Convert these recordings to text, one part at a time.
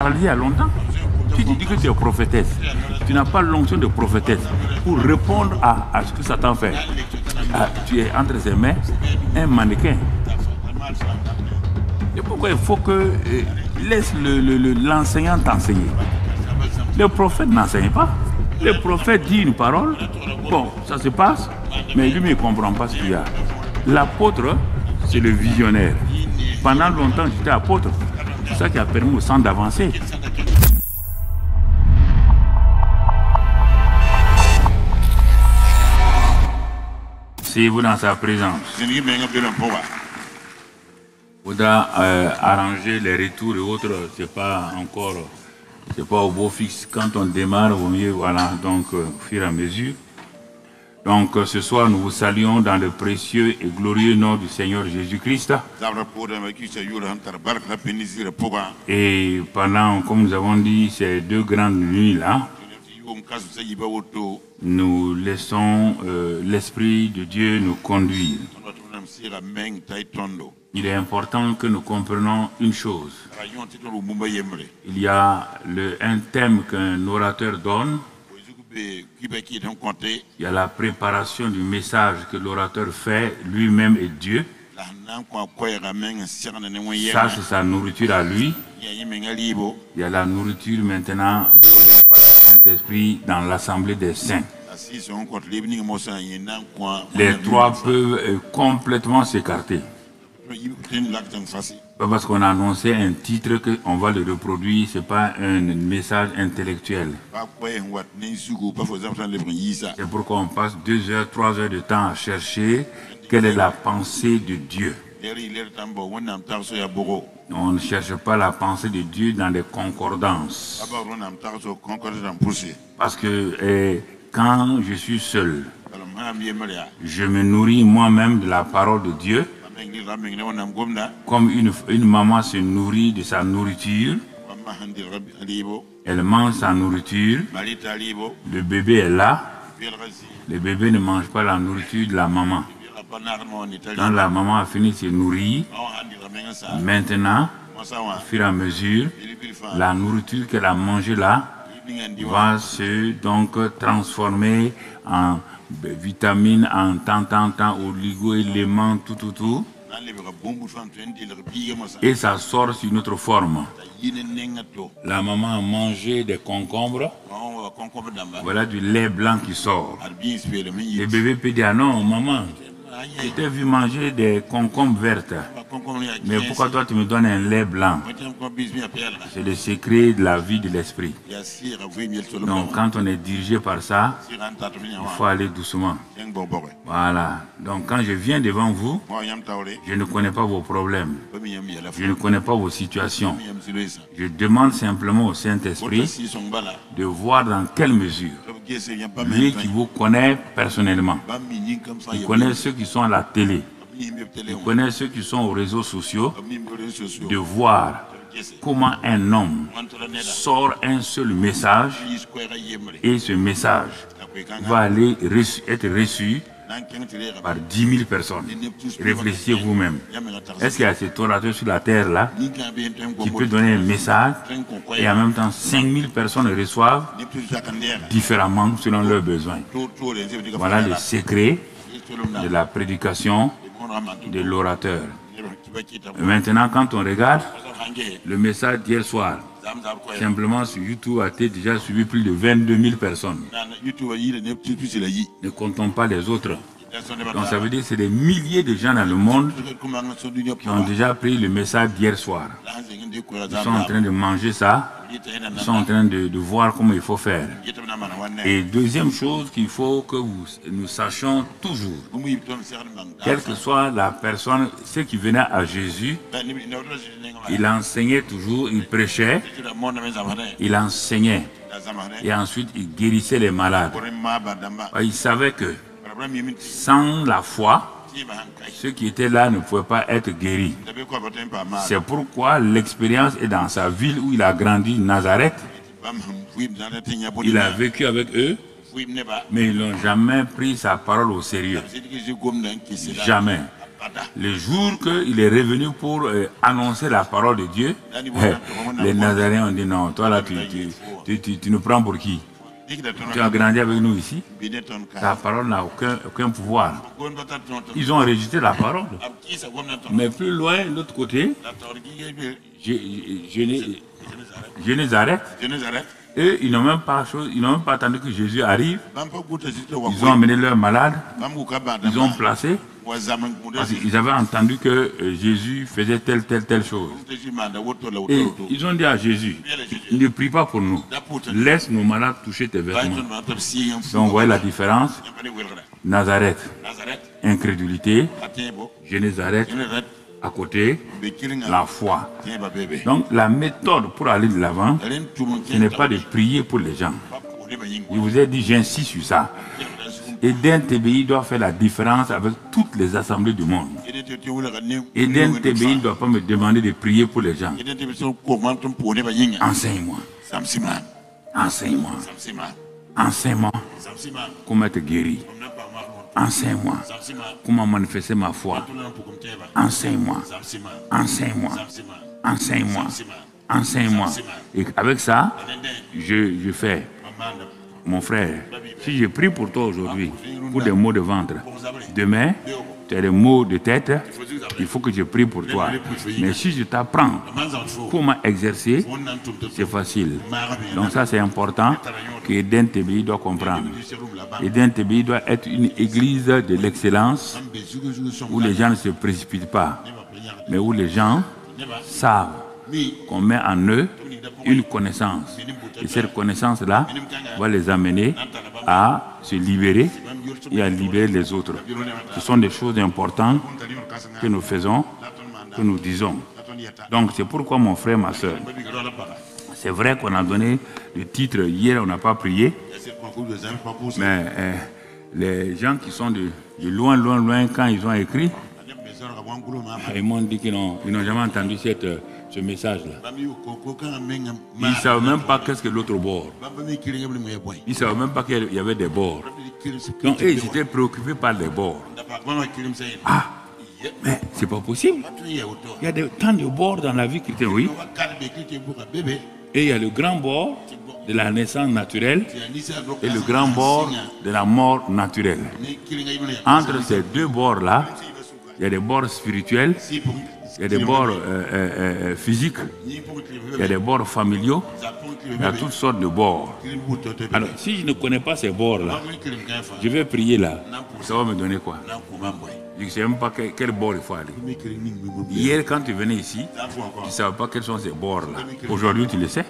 Il y a longtemps. Tu te dis que tu es prophétesse. Tu n'as pas l'onction de prophétesse pour répondre à ce que Satan fait. Tu es entre ses mains un mannequin. Et pourquoi il faut que laisse l'enseignant t'enseigner? Le prophète n'enseigne pas. Le prophète dit une parole. Bon, ça se passe, mais lui, il ne comprend pas ce qu'il y a. L'apôtre, c'est le visionnaire. Pendant longtemps, j'étais apôtre. C'est ça qui a permis au sang d'avancer. C'est vous dans sa présence. Il faudra arranger les retours et autres. C'est pas encore, c'est pas au beau fixe. Quand on démarre, vaut mieux, voilà, donc au fur et à mesure. Donc ce soir, nous vous saluons dans le précieux et glorieux nom du Seigneur Jésus-Christ. Et pendant, comme nous avons dit, ces 2 grandes nuits-là, nous laissons l'Esprit de Dieu nous conduire. Il est important que nous comprenions une chose. Il y a un thème qu'un orateur donne. Il y a la préparation du message que l'orateur fait, lui-même et Dieu. Ça, c'est sa nourriture à lui. Il y a la nourriture maintenant par le Saint-Esprit dans l'Assemblée des Saints. Les 3 peuvent complètement s'écarter. Pas parce qu'on a annoncé un titre qu'on va le reproduire, ce n'est pas un message intellectuel. C'est pourquoi on passe 2 heures, 3 heures de temps à chercher quelle est la pensée de Dieu. On ne cherche pas la pensée de Dieu dans des concordances. Parce que quand je suis seul, je me nourris moi-même de la parole de Dieu. Comme une maman se nourrit de sa nourriture, elle mange sa nourriture, le bébé est là, le bébé ne mange pas la nourriture de la maman. Quand la maman a fini de se nourrir, maintenant, au fur et à mesure, la nourriture qu'elle a mangée là va se donc transformer en vitamines, en tant, oligo-éléments, tout. Et ça sort sur une autre forme. La maman a mangé des concombres. Voilà du lait blanc qui sort. Le bébé peut dire non, maman, je t'ai vu manger des concombres vertes. Mais pourquoi toi tu me donnes un lait blanc? C'est le secret de la vie de l'esprit. Donc quand on est dirigé par ça, il faut aller doucement. Voilà. Donc quand je viens devant vous, je ne connais pas vos problèmes. Je ne connais pas vos situations. Je demande simplement au Saint-Esprit de voir dans quelle mesure, lui qui vous connaît personnellement, il connaît ceux qui sont à la télé, il connaît ceux qui sont aux réseaux sociaux, de voir comment un homme sort un seul message et ce message va aller être reçu par 10 000 personnes. Réfléchissez vous-même. Est-ce qu'il y a cet orateur sur la terre là qui peut donner un message et en même temps 5 000 personnes le reçoivent différemment selon leurs besoins? Voilà le secret de la prédication de l'orateur. Maintenant, quand on regarde le message d'hier soir, simplement sur YouTube a été déjà suivi plus de 22 000 personnes. Ne comptons pas les autres. Donc ça veut dire que c'est des milliers de gens dans le monde qui ont déjà pris le message d'hier soir. Ils sont en train de manger ça. Ils sont en train de voir comment il faut faire. Et deuxième chose qu'il faut que nous sachions toujours, quelle que soit la personne, ceux qui venaient à Jésus, il enseignait toujours, il prêchait, il enseignait. Et ensuite, il guérissait les malades. Il savait que sans la foi, ceux qui étaient là ne pouvaient pas être guéris. C'est pourquoi l'expérience est dans sa ville où il a grandi, Nazareth. Il a vécu avec eux, mais ils n'ont jamais pris sa parole au sérieux. Jamais. Le jour qu'il est revenu pour annoncer la parole de Dieu, les Nazaréens ont dit non, toi là, tu nous prends pour qui? Tu as grandi avec nous ici, ta parole n'a aucun pouvoir. Ils ont rejeté la parole. Mais plus loin, de l'autre côté, Gennésaret, eux, ils n'ont même pas attendu que Jésus arrive. Ils ont amené leurs malades, ils ont placé. Parce qu'ils avaient entendu que Jésus faisait telle chose. Et ils ont dit à Jésus, ne prie pas pour nous. Laisse nos malades toucher tes vêtements. Donc vous voyez la différence. Nazareth, incrédulité. Gennésaret, à côté, la foi. Donc la méthode pour aller de l'avant, ce n'est pas de prier pour les gens. Je vous ai dit, j'insiste sur ça. Eden TBI doit faire la différence avec toutes les assemblées du monde. Eden TBI ne doit pas me demander de prier pour les gens. Enseigne-moi. Enseigne-moi. Enseigne-moi comment être guéri. Enseigne-moi comment manifester ma foi. Enseigne-moi. Enseigne-moi. Enseigne-moi. Enseigne-moi. Et avec ça, je fais. Mon frère, si je prie pour toi aujourd'hui, pour des maux de ventre, demain, tu as des maux de tête, il faut que je prie pour toi. Mais si je t'apprends comment exercer, c'est facile. Donc ça, c'est important que Eden TBI doit comprendre. Eden TBI doit être une église de l'excellence où les gens ne se précipitent pas, mais où les gens savent qu'on met en eux une connaissance. Et cette connaissance-là va les amener à se libérer et à libérer les autres. Ce sont des choses importantes que nous faisons, que nous disons. Donc c'est pourquoi mon frère, ma soeur, c'est vrai qu'on a donné le titre, hier on n'a pas prié, mais les gens qui sont de loin, quand ils ont écrit, ils m'ont dit qu'ils n'ont jamais entendu ce message-là. Ils ne savent même pas qu'est-ce que l'autre bord. Ils ne savent même pas qu'il y avait des bords. Donc ils étaient préoccupés par les bords. Ah, mais c'est pas possible. Il y a tant de bords dans la vie chrétienne, oui. Et il y a le grand bord de la naissance naturelle et le grand bord de la mort naturelle. Entre ces deux bords-là, il y a des bords spirituels, il y a des bords physiques, il y a des bords familiaux, il y a toutes sortes de bords. Alors, si je ne connais pas ces bords-là, je vais prier là, ça va me donner quoi? Je ne sais même pas quel bord il faut aller. Hier, quand tu venais ici, tu ne savais pas quels sont ces bords-là. Aujourd'hui, tu le sais.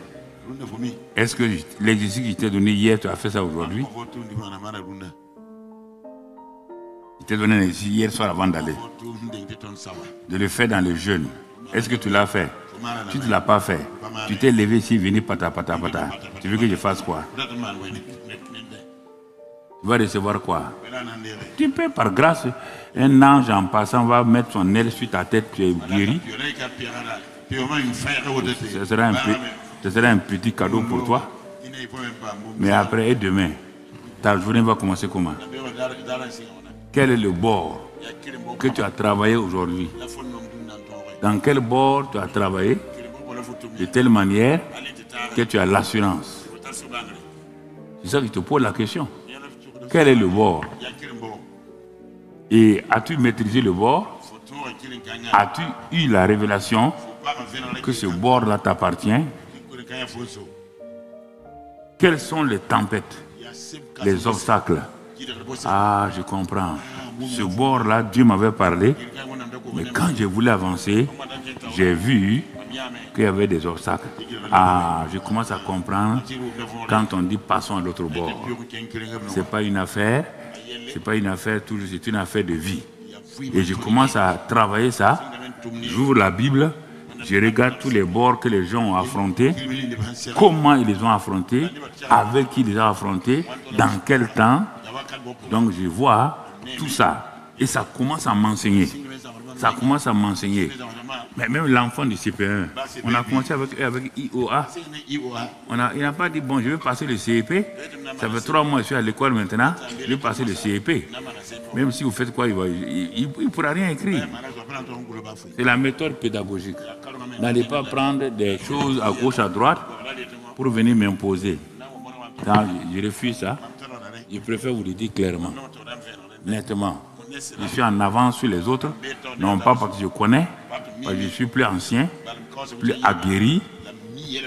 Est-ce que l'exercice que je t'ai donné hier, tu as fait ça aujourd'hui? Je t'ai donné un exercice hier soir avant d'aller. De le faire dans le jeûne. Est-ce que tu l'as fait? Tu ne l'as pas fait. Tu t'es levé ici, venu pata. Tu veux que je fasse quoi? Tu vas recevoir quoi? Tu peux, par grâce, un ange en passant va mettre son aile sur ta tête, tu es guéri. Ce sera un petit cadeau pour toi. Mais après et demain, ta journée va commencer comment? Quel est le bord que tu as travaillé aujourd'hui? Dans quel bord tu as travaillé de telle manière que tu as l'assurance? C'est ça que je te pose la question. Quel est le bord? Et as-tu maîtrisé le bord? As-tu eu la révélation que ce bord-là t'appartient? Quelles sont les tempêtes, les obstacles? Ah, je comprends. Ce bord-là, Dieu m'avait parlé, mais quand je voulais avancer, j'ai vu qu'il y avait des obstacles. Ah, je commence à comprendre quand on dit passons à l'autre bord. C'est pas une affaire toujours, c'est une affaire de vie. Et je commence à travailler ça. J'ouvre la Bible, je regarde tous les bords que les gens ont affrontés, comment ils les ont affrontés, avec qui ils les ont affrontés, dans quel temps. Donc je vois tout ça. Et ça commence à m'enseigner. Ça commence à m'enseigner. Mais même l'enfant du CP1, on a commencé avec IOA. Il n'a pas dit, bon, je vais passer le CEP. Ça fait 3 mois que je suis à l'école maintenant. Je vais passer le CEP. Même si vous faites quoi, il ne pourra rien écrire. C'est la méthode pédagogique. N'allez pas prendre des choses à gauche, à droite pour venir m'imposer. Je refuse ça. Je préfère vous le dire clairement, nettement. Je suis en avance sur les autres, non pas parce que je connais, parce que je suis plus ancien, plus aguerri.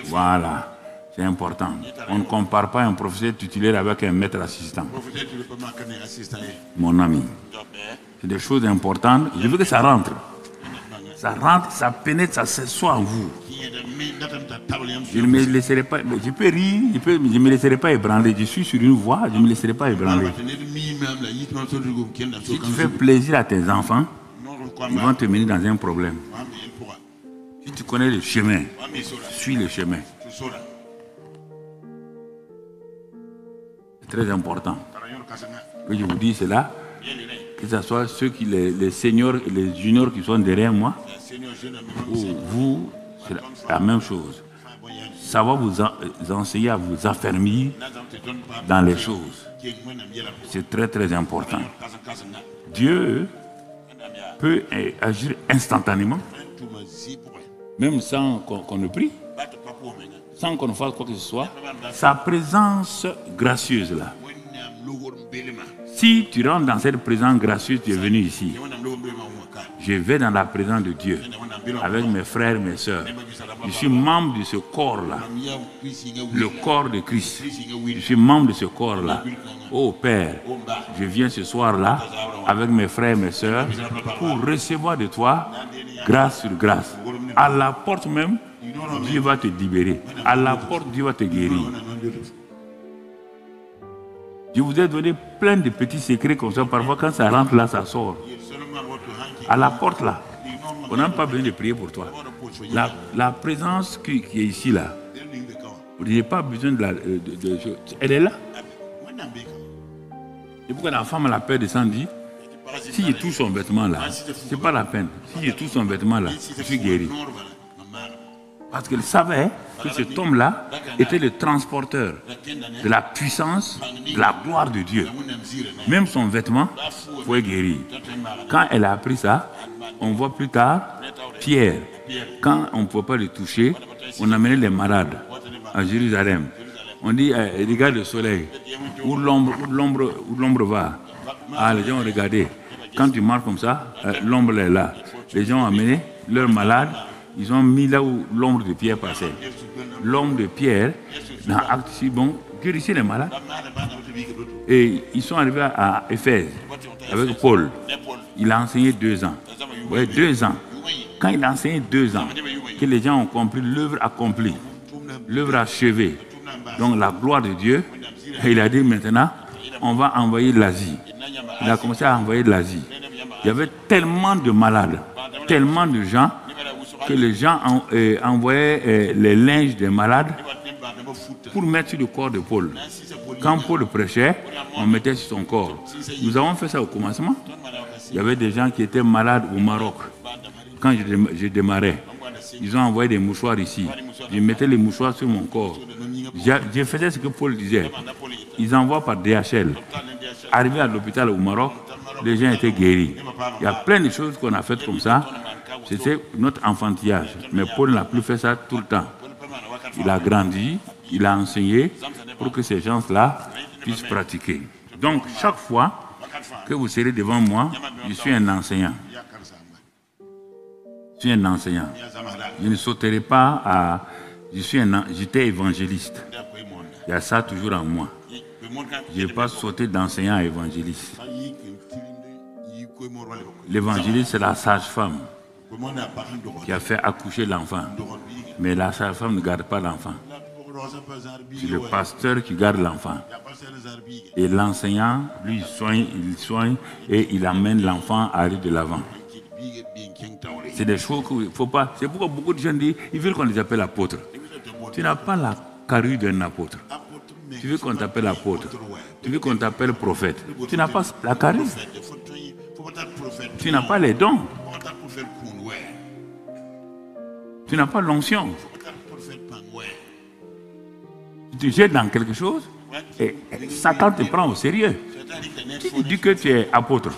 Voilà, c'est important. On ne compare pas un professeur titulaire avec un maître assistant. Mon ami, c'est des choses importantes. Je veux que ça rentre. Ça rentre, ça pénètre, ça s'assoit en vous. Je ne me laisserai pas, je peux rire, je ne me laisserai pas ébranler. Je suis sur une voie, je ne me laisserai pas ébranler. Si tu fais plaisir à tes enfants, ils vont te mener dans un problème. Si tu connais le chemin, suis le chemin. C'est très important que je vous dise cela, que ce soit ceux qui, les seniors et les juniors qui sont derrière moi, ou vous, c'est la même chose. Ça va vous enseigner à vous affermir dans les choses. C'est très très important. Dieu peut agir instantanément, même sans qu'on ne prie, sans qu'on ne fasse quoi que ce soit. Sa présence gracieuse là. Si tu rentres dans cette présence gracieuse, tu es venu ici. Je vais dans la présence de Dieu avec mes frères et mes sœurs. Je suis membre de ce corps-là, le corps de Christ. Je suis membre de ce corps-là. Oh Père, je viens ce soir-là avec mes frères et mes sœurs pour recevoir de toi grâce sur grâce. À la porte même, Dieu va te libérer. À la porte, Dieu va te guérir. Je vous ai donné plein de petits secrets comme ça. Parfois, quand ça rentre là, ça sort. À la porte là, on n'a pas besoin de prier pour toi. La présence qui est ici là, vous n'avez pas besoin de elle est là. Et pourquoi la femme a la peur de s'en dire, si je touche son vêtement là, c'est pas la peine. Si je touche son vêtement là, je suis guéri. Parce qu'elle savait que cet homme-là était le transporteur de la puissance, de la gloire de Dieu. Même son vêtement pouvait guérir. Quand elle a appris ça, on voit plus tard Pierre. Quand on ne pouvait pas le toucher, on amenait les malades à Jérusalem. On dit, regarde le soleil, où l'ombre va. Ah, les gens ont regardé. Quand tu marches comme ça, l'ombre est là. Les gens ont amené leurs malades. Ils ont mis là où l'ombre de Pierre passait. L'ombre de Pierre, dans Acte 6, bon, guérissait les malades. Et ils sont arrivés à Éphèse avec Paul. Il a enseigné 2 ans. Ouais, 2 ans. Quand il a enseigné 2 ans, que les gens ont compris l'œuvre accomplie, l'œuvre achevée, donc la gloire de Dieu, et il a dit maintenant, on va envoyer l'Asie. Il a commencé à envoyer l'Asie. Il y avait tellement de malades, tellement de gens, que les gens envoyaient les linges des malades pour mettre sur le corps de Paul. Quand Paul prêchait, on mettait sur son corps. Nous avons fait ça au commencement. Il y avait des gens qui étaient malades au Maroc. Quand je démarrais, ils ont envoyé des mouchoirs ici. Je mettais les mouchoirs sur mon corps. Je faisais ce que Paul disait. Ils envoient par DHL. Arrivé à l'hôpital au Maroc, les gens étaient guéris. Il y a plein de choses qu'on a faites comme ça. C'était notre enfantillage. Mais Paul n'a plus fait ça tout le temps. Il a grandi, il a enseigné pour que ces gens-là puissent pratiquer. Donc, chaque fois que vous serez devant moi, je suis un enseignant. Je suis un enseignant. Je ne sauterai pas à... J'étais évangéliste. Il y a ça toujours en moi. Je n'ai pas sauté d'enseignant à évangéliste. L'évangéliste, c'est la sage-femme qui a fait accoucher l'enfant. Mais la sage-femme ne garde pas l'enfant. C'est le pasteur qui garde l'enfant. Et l'enseignant, lui, il soigne et il amène l'enfant à aller de l'avant. C'est des choses qu'il ne faut pas... C'est pourquoi beaucoup de gens disent, ils veulent qu'on les appelle apôtres. Tu n'as pas la carrure d'un apôtre. Tu veux qu'on t'appelle apôtre. Tu veux qu'on t'appelle prophète. Tu n'as pas la carrure. Tu n'as pas les dons. Tu n'as pas l'onction. Tu te jettes dans quelque chose et Satan te prend au sérieux. Si tu dis que tu es apôtre,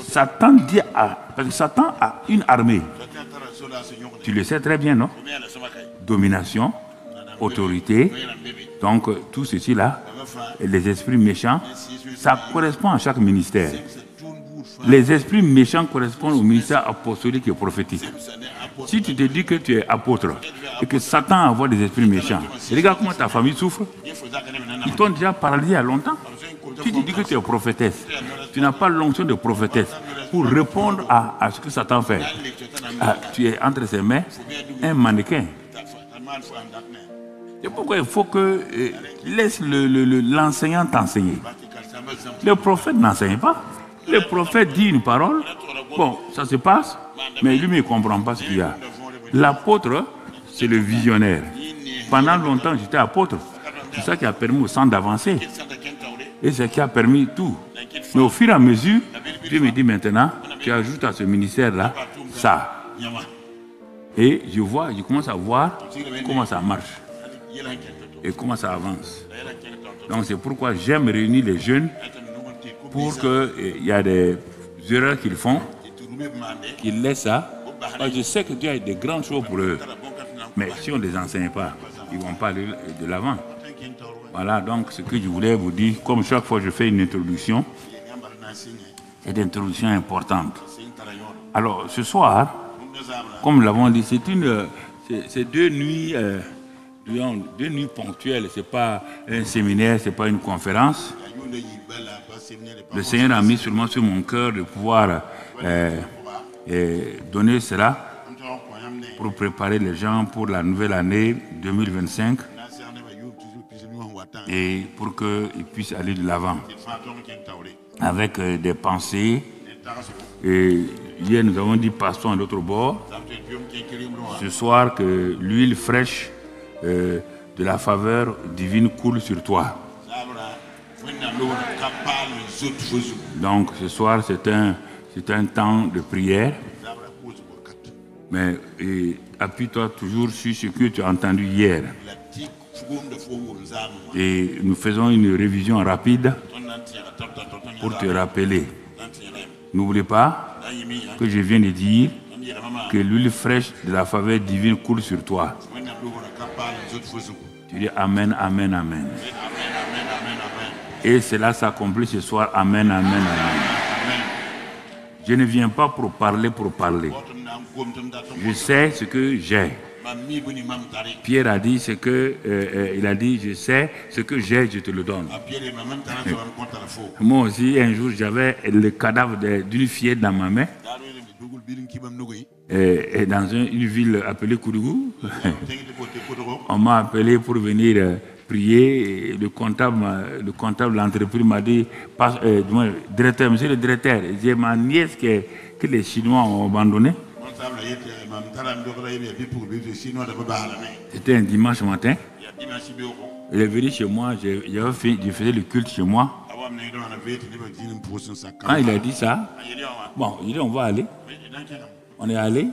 Satan dit parce que Satan a une armée. Tu le sais très bien, non? Domination, autorité, donc tout ceci là, les esprits méchants, ça correspond à chaque ministère. Les esprits méchants correspondent au ministère apostolique et prophétique. Si tu te dis que tu es apôtre et que Satan envoie des esprits méchants, regarde comment ta famille souffre. Ils t'ont déjà parlé il y a longtemps. Tu te dis que tu es prophétesse. Tu n'as pas l'onction de prophétesse pour répondre à ce que Satan fait. Tu es entre ses mains un mannequin. C'est pourquoi il faut que laisse l'enseignant t'enseigner. Le prophète n'enseigne pas. Le prophète dit une parole. Bon, ça se passe, mais lui ne comprend pas ce qu'il y a. L'apôtre, c'est le visionnaire. Pendant longtemps, j'étais apôtre. C'est ça qui a permis au sang d'avancer. Et c'est ce qui a permis tout. Mais au fur et à mesure, Dieu me dit maintenant, tu ajoutes à ce ministère-là ça. Et je commence à voir comment ça marche. Et comment ça avance. Donc c'est pourquoi j'aime réunir les jeunes pour qu'il y a des erreurs qu'ils font, qu'ils laissent ça. Je sais que Dieu a des grandes choses pour eux. Mais si on ne les enseigne pas, ils ne vont pas aller de l'avant. Voilà donc ce que je voulais vous dire. Comme chaque fois je fais une introduction, c'est une introduction importante. Alors ce soir, comme nous l'avons dit, c'est 2 nuits, 2 nuits ponctuelles. Ce n'est pas un séminaire, ce n'est pas une conférence. Le Seigneur a mis seulement sur mon cœur de pouvoir donner cela pour préparer les gens pour la nouvelle année 2025 et pour qu'ils puissent aller de l'avant avec des pensées. Et hier, nous avons dit passons à l'autre bord. Ce soir, que l'huile fraîche de la faveur divine coule sur toi. Donc ce soir c'est un temps de prière, mais appuie-toi toujours sur ce que tu as entendu hier. Et nous faisons une révision rapide pour te rappeler. N'oublie pas que je viens de dire que l'huile fraîche de la faveur divine coule sur toi. Tu dis Amen, Amen, Amen. Et cela s'accomplit ce soir. Amen, Amen, Amen. Je ne viens pas pour parler. Je sais ce que j'ai. Pierre a dit ce que il a dit, je sais ce que j'ai, je te le donne. Moi aussi, un jour, j'avais le cadavre d'une fillette dans ma main. Et dans une ville appelée Koudougou. On m'a appelé pour venir prier. Et le comptable de l'entreprise m'a dit, directeur, monsieur le directeur, j'ai ma nièce que les Chinois ont abandonnée. C'était un dimanche matin. Il est venu chez moi, je faisais le culte chez moi. Quand il a dit ça, bon, il dit on va aller. On est allé.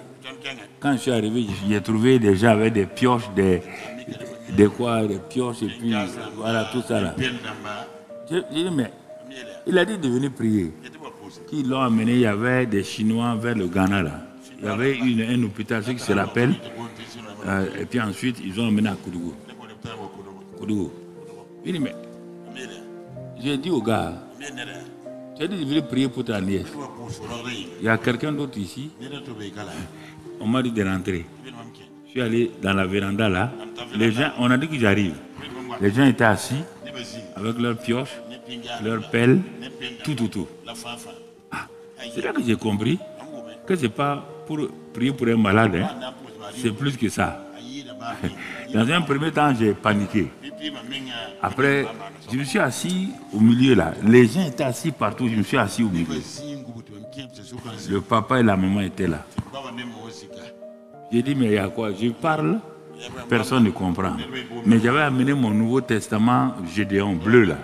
Quand je suis arrivé, j'ai trouvé des gens avec des pioches, des pioches et puis voilà tout ça là. J'ai dit mais il a dit de venir prier. Qui l'ont amené, il y avait des Chinois vers le Ghana là. Il y avait un hôpital, ce qui se rappelle. Et puis ensuite, ils ont emmené à Koudougou. Il dit mais j'ai dit au gars, tu as dit de venir prier pour ta nièce. Il y a quelqu'un d'autre ici. On m'a dit de rentrer. Je suis allé dans la véranda là. Les gens, on a dit que j'arrive. Les gens étaient assis avec leurs pioches, leurs pelles, tout. Ah, c'est là que j'ai compris que ce n'est pas pour prier pour un malade. Hein. C'est plus que ça. Dans un premier temps, j'ai paniqué. Après, je me suis assis au milieu là. Les gens étaient assis partout. Je me suis assis au milieu. Le papa et la maman étaient là. J'ai dit, mais il y a quoi? Je parle, personne ne comprend. Mais j'avais amené mon Nouveau Testament Gédéon bleu là.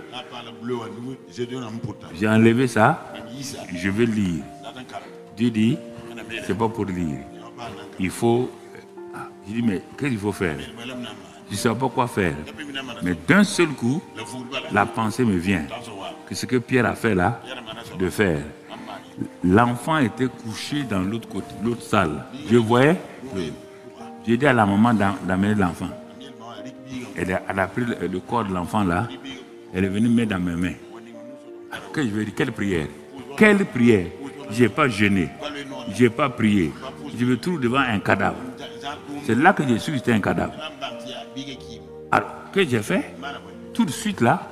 J'ai enlevé ça, je vais lire. Dieu dit, c'est pas pour lire. Il faut... Je dis, mais qu'est-ce qu'il faut faire? Je ne sais pas quoi faire. Mais d'un seul coup, la pensée me vient. Que ce que Pierre a fait là, de faire. L'enfant était couché dans l'autre salle. Je voyais, j'ai dit à la maman d'amener l'enfant. Elle a pris le corps de l'enfant là, elle est venue mettre dans mes mains. Que je vais dire, quelle prière? Quelle prière? Je n'ai pas jeûné, je n'ai pas prié. Je me trouve devant un cadavre. C'est là que j'ai su que c'était un cadavre. Alors, que j'ai fait? Tout de suite là,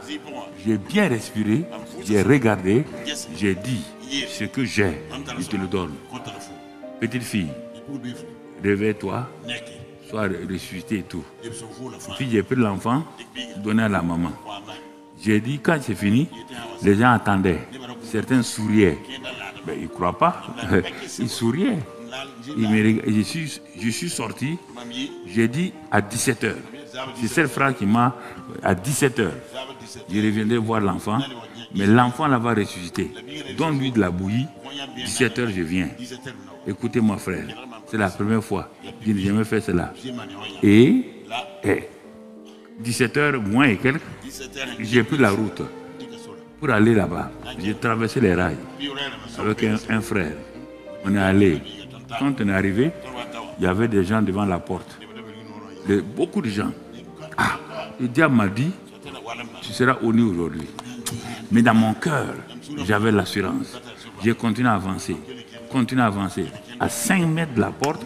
j'ai bien respiré, j'ai regardé, j'ai dit, ce que j'ai, je te le donne. Petite fille, réveille-toi, sois ressuscité et tout. Puis j'ai pris l'enfant, donné à la maman. J'ai dit, quand c'est fini, les gens attendaient. Certains souriaient. Mais ils ne croient pas. Ils souriaient. Je suis sorti, j'ai dit à 17h. C'est cette phrase qui m'a... À 17h, je reviendrai voir l'enfant, mais l'enfant là va ressusciter. Donne-lui de la bouillie, 17h je viens. Écoutez mon frère, c'est la première fois. Je n'ai jamais fait cela. Et 17h moins et quelques, j'ai pris la route pour aller là-bas. J'ai traversé les rails avec un frère. On est allé. Quand on est arrivé, il y avait des gens devant la porte. Beaucoup de gens. Ah, le diable m'a dit, tu seras honni aujourd'hui. Mais dans mon cœur, j'avais l'assurance. J'ai continué à avancer. À 5 mètres de la porte,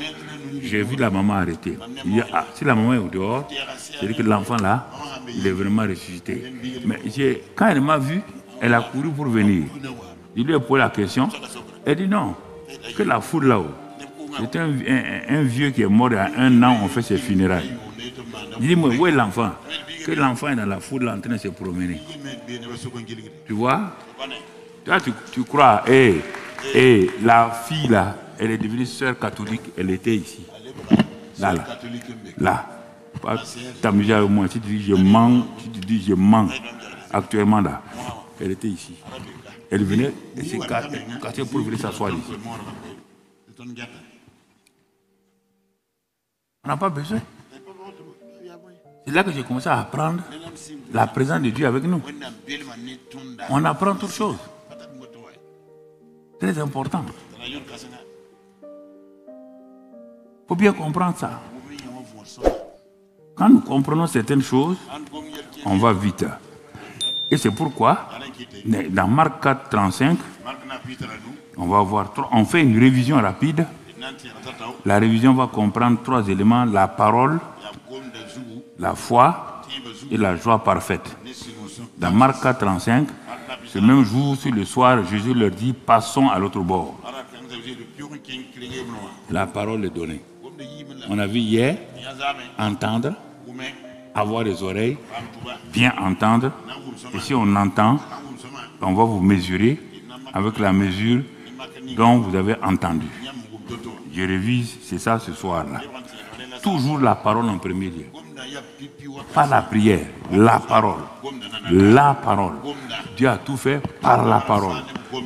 j'ai vu la maman arrêter. Il dit, ah, si la maman est au dehors, c'est-à-dire que l'enfant là, il est vraiment ressuscité. Mais quand elle m'a vu, elle a couru pour venir. Je lui ai posé la question. Elle dit non, que la foule là-haut. C'était un vieux qui est mort il y a 1 an, on fait ses funérailles. Je dis, moi, où est l'enfant? Que l'enfant est dans la foule là, en train de se promener. Tu vois? Toi, tu crois, la fille là, elle est devenue sœur catholique, elle était ici. Là. Pas t'amuser avec moi. Si tu dis je mens, actuellement là, elle était ici. Elle venait, elle s'est cassée pour venir s'asseoir ici. On n'a pas besoin. C'est là que j'ai commencé à apprendre la présence de Dieu avec nous. On apprend toutes choses. Très important. Il faut bien comprendre ça. Quand nous comprenons certaines choses, on va vite. Et c'est pourquoi, dans Marc 4, 35, on fait une révision rapide. La révision va comprendre 3 éléments, la parole, la foi et la joie parfaite. Dans Marc 4, 35, ce même jour, sur le soir, Jésus leur dit, passons à l'autre bord. La parole est donnée. On a vu hier, entendre, avoir des oreilles, bien entendre. Et si on entend, on va vous mesurer avec la mesure dont vous avez entendu. Je révise, c'est ça ce soir-là. Toujours la parole en premier lieu. Pas la prière, la parole. La parole. Dieu a tout fait par la parole.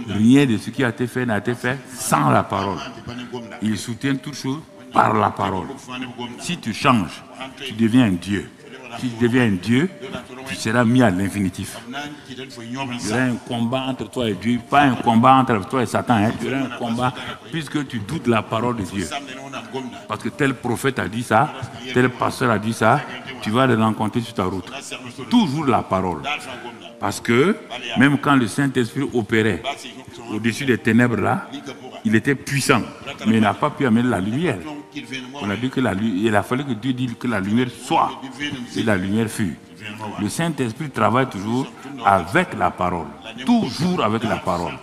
Rien de ce qui a été fait n'a été fait sans la parole. Il soutient toutes choses par la parole. Si tu changes, tu deviens un Dieu. Si tu deviens un Dieu, tu seras mis à l'infinitif. Il y aura un combat entre toi et Dieu, pas un combat entre toi et Satan. Il y aura un combat puisque tu doutes la parole de Dieu. Parce que tel prophète a dit ça, tel pasteur a dit ça, tu vas le rencontrer sur ta route. Toujours la parole. Parce que même quand le Saint-Esprit opérait au-dessus des ténèbres là, il était puissant, mais il n'a pas pu amener la lumière. On a dit il a fallu que Dieu dise que la lumière soit, et la lumière fut. Le Saint-Esprit travaille toujours avec la parole, toujours avec la parole.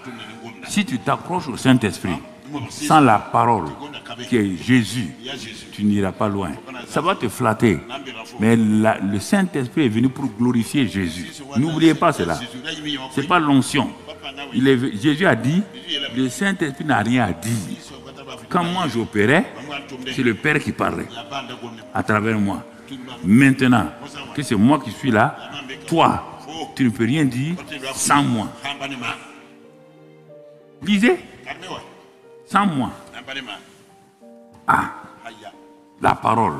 Si tu t'accroches au Saint-Esprit, sans la parole, qui est Jésus, tu n'iras pas loin. Ça va te flatter, mais le Saint-Esprit est venu pour glorifier Jésus. N'oubliez pas cela. Ce n'est pas l'onction. Jésus a dit, le Saint-Esprit n'a rien à dire. Quand moi j'opérais, c'est le Père qui parlait à travers moi. Maintenant que c'est moi qui suis là, toi, tu ne peux rien dire sans moi. Lisez. Sans moi. Ah, la parole.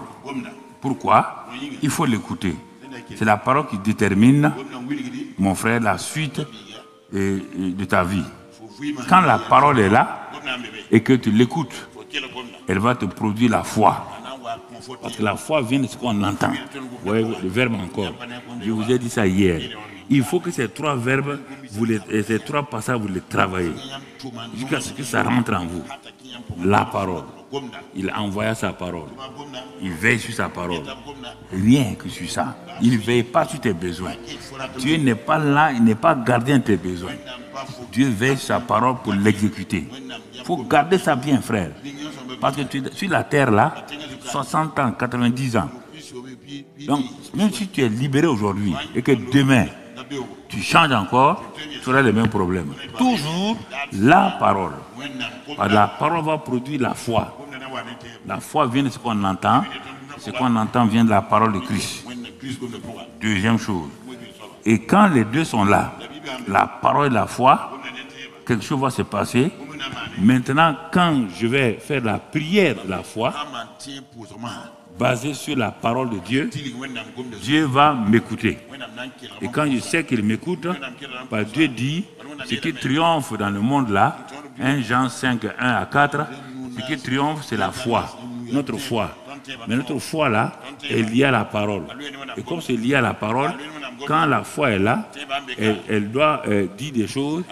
Pourquoi? Il faut l'écouter. C'est la parole qui détermine, mon frère, la suite de ta vie. Quand la parole est là et que tu l'écoutes, elle va te produire la foi. Parce que la foi vient de ce qu'on entend. Vous voyez le verbe encore. Je vous ai dit ça hier. Il faut que ces trois verbes, ces trois passages, vous les travaillez. Jusqu'à ce que ça rentre en vous. La parole. Il envoya sa parole. Il veille sur sa parole. Rien que sur ça. Il ne veille pas sur tes besoins. Dieu n'est pas là, il n'est pas gardien de tes besoins. Dieu veille sur sa parole pour l'exécuter. Il faut garder ça bien, frère. Parce que sur la terre là, 60 ans, 90 ans. Donc, même si tu es libéré aujourd'hui et que demain, tu changes encore, tu auras les mêmes problèmes. Toujours la parole. La parole va produire la foi. La foi vient de ce qu'on entend. Ce qu'on entend vient de la parole de Christ. Deuxième chose. Et quand les deux sont là, la parole et la foi, quelque chose va se passer. Maintenant, quand je vais faire la prière de la foi, basée sur la parole de Dieu, Dieu va m'écouter. Et quand je sais qu'il m'écoute, Dieu dit, ce qui triomphe dans le monde là, 1 Jean 5, 1 à 4, ce qui triomphe, c'est la foi, notre foi. Mais notre foi là est liée à la parole. Et comme c'est lié à la parole, quand la foi est là, elle doit dire des choses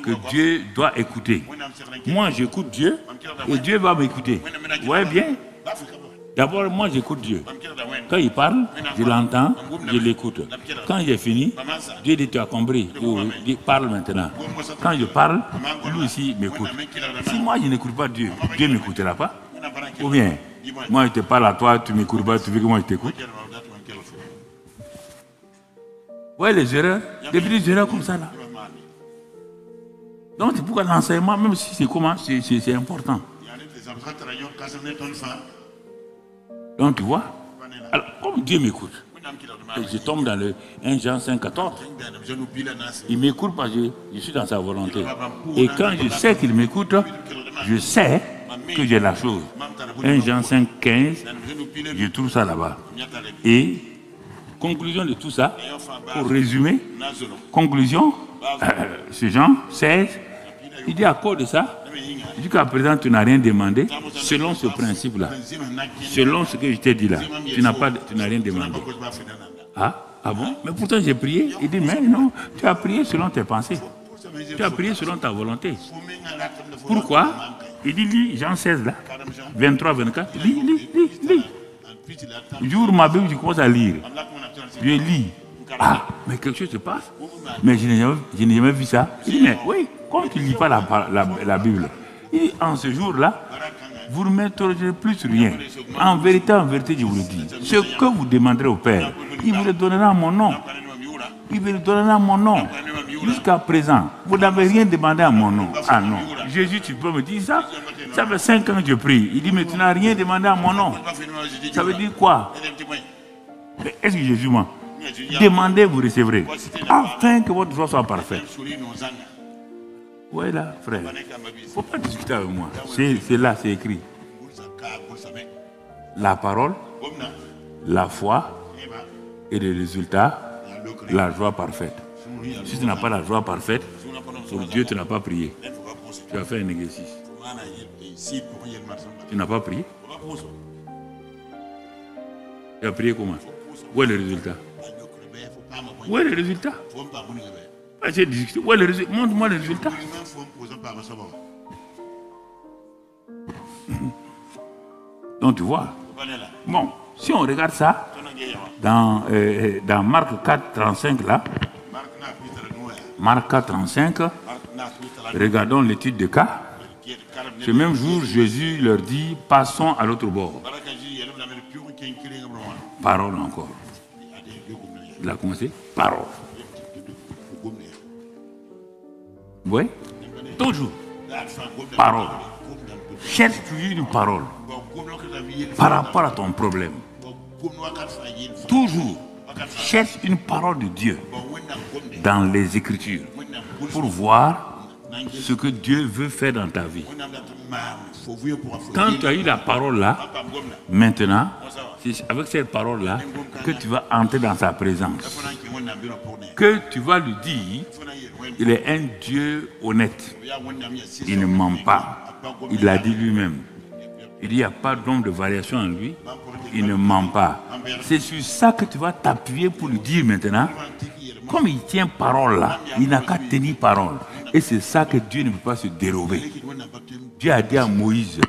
que Dieu doit écouter. Moi, j'écoute Dieu et Dieu va m'écouter. Vous voyez bien? D'abord, moi, j'écoute Dieu. Quand il parle, je l'entends, je l'écoute. Quand j'ai fini, Dieu dit, tu as compris. Dieu parle maintenant. Quand je parle, lui aussi m'écoute. Si moi, je n'écoute pas Dieu, Dieu ne m'écoutera pas. Ou bien, moi, je te parle à toi, tu ne m'écoutes pas, tu veux que moi, je t'écoute. Vous voyez les erreurs? Des petites erreurs comme ça, là. Donc, c'est pourquoi l'enseignement, même si c'est comment, c'est important. Donc, tu vois, alors, comme Dieu m'écoute, je tombe dans le 1 Jean 5, 14. Il m'écoute parce que je suis dans sa volonté. Et quand je sais qu'il m'écoute, je sais que j'ai la chose. 1 Jean 5, 15, je trouve ça là-bas. Et, conclusion de tout ça, pour résumer, conclusion, c'est Jean 16, il dit à cause de ça, jusqu'à présent tu n'as rien demandé, selon ce principe-là, selon ce que je t'ai dit là, tu n'as rien demandé. Ah bon? Mais pourtant j'ai prié. Il dit, mais non, tu as prié selon tes pensées. Tu as prié selon ta volonté. Pourquoi? Il dit, lis Jean 16 là, 23, 24, lis. J'ouvre ma Bible, je commence à lire. Je lis. Ah, mais quelque chose se passe. Mais je n'ai jamais vu ça. Il dit, mais oui, comme tu ne lis pas la Bible, il dit, en ce jour-là, vous ne m'interrogerez plus sur rien. En vérité, je vous le dis. Ce que vous demanderez au Père, il vous le donnera à mon nom. Il vous le donnera à mon nom. Jusqu'à présent, vous n'avez rien demandé à mon nom. Ah non. Jésus, tu peux me dire ça? Ça fait 5 ans que je prie. Il dit, mais tu n'as rien demandé à mon nom. Ça veut dire quoi? Est-ce que Jésus ment? Demandez, vous recevrez. Afin que votre joie soit parfaite. Oui, là, frère. Il ne faut pas discuter avec moi. C'est là, c'est écrit. La parole, la foi et les résultats, la joie parfaite. Si tu n'as pas la joie parfaite, pour Dieu, tu n'as pas prié. Tu as fait un exercice. Tu n'as pas prié? Tu as prié comment? Où est le résultat? Où est le résultat? Où est le résultat? Montre-moi le résultat. Donc tu vois. Bon, si on regarde ça, dans Marc 4, 35 là, Marc 4, 35, regardons l'étude de cas. Ce même jour, Jésus leur dit, passons à l'autre bord. Parole encore. Il a commencé, parole. Oui, toujours. Parole. Cherche toujours une parole par rapport à ton problème. Toujours. Cherche une parole de Dieu dans les Écritures pour voir ce que Dieu veut faire dans ta vie. Quand tu as eu la parole là, maintenant, c'est avec cette parole là que tu vas entrer dans sa présence. Que tu vas lui dire, il est un Dieu honnête. Il ne ment pas. Il l'a dit lui-même. Il dit, il n'y a pas d'ombre de variation en lui. Il ne ment pas. C'est sur ça que tu vas t'appuyer pour lui dire maintenant. Comme il tient parole là, il n'a qu'à tenir parole. Et c'est ça que Dieu ne peut pas se dérober. Dieu a dit à Moïse,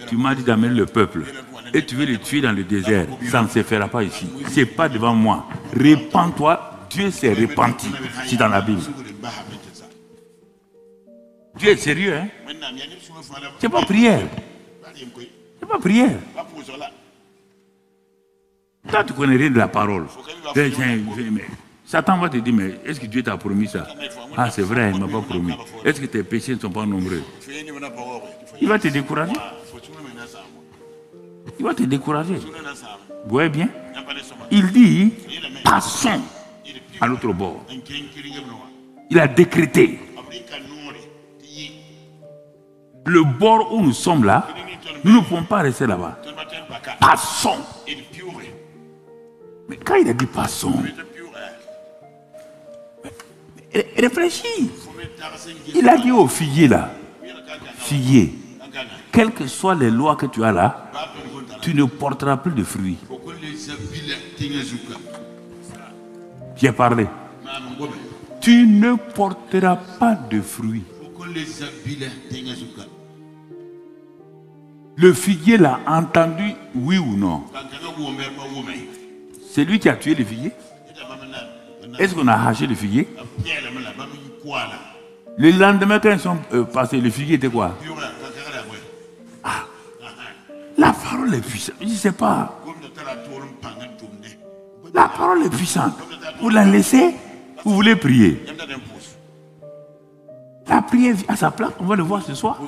tu m'as dit d'amener le peuple et tu veux le tuer dans le désert. Ça ne se fera pas ici. Ce n'est pas devant moi. Répands-toi. Dieu s'est repenti. C'est dans la Bible. Dieu est sérieux, hein? C'est pas prière. C'est pas prière. Toi, tu ne connais rien de la parole. Satan va te dire, mais est-ce que Dieu t'a promis ça? Ah, c'est vrai, il ne m'a pas promis. Est-ce que tes péchés ne sont pas nombreux? Il va te décourager. Il va te décourager. Vous voyez bien? Il dit, passons à l'autre bord. Il a décrété. Le bord où nous sommes là, nous ne pouvons pas rester là-bas. Passons. Mais quand il a dit passons, réfléchis. Il a dit au figuier là, figuier, quelles que soient les lois que tu as là, tu ne porteras plus de fruits. J'ai parlé. Tu ne porteras pas de fruits. Le figuier l'a entendu, oui ou non? C'est lui qui a tué le figuier? Est-ce qu'on a haché le figuier? Le lendemain, quand ils sont passés, le figuier était quoi? Ah, la parole est puissante. Je ne sais pas. La parole est puissante. Vous la laissez, vous voulez prier. La prière à sa place, on va le voir ce soir.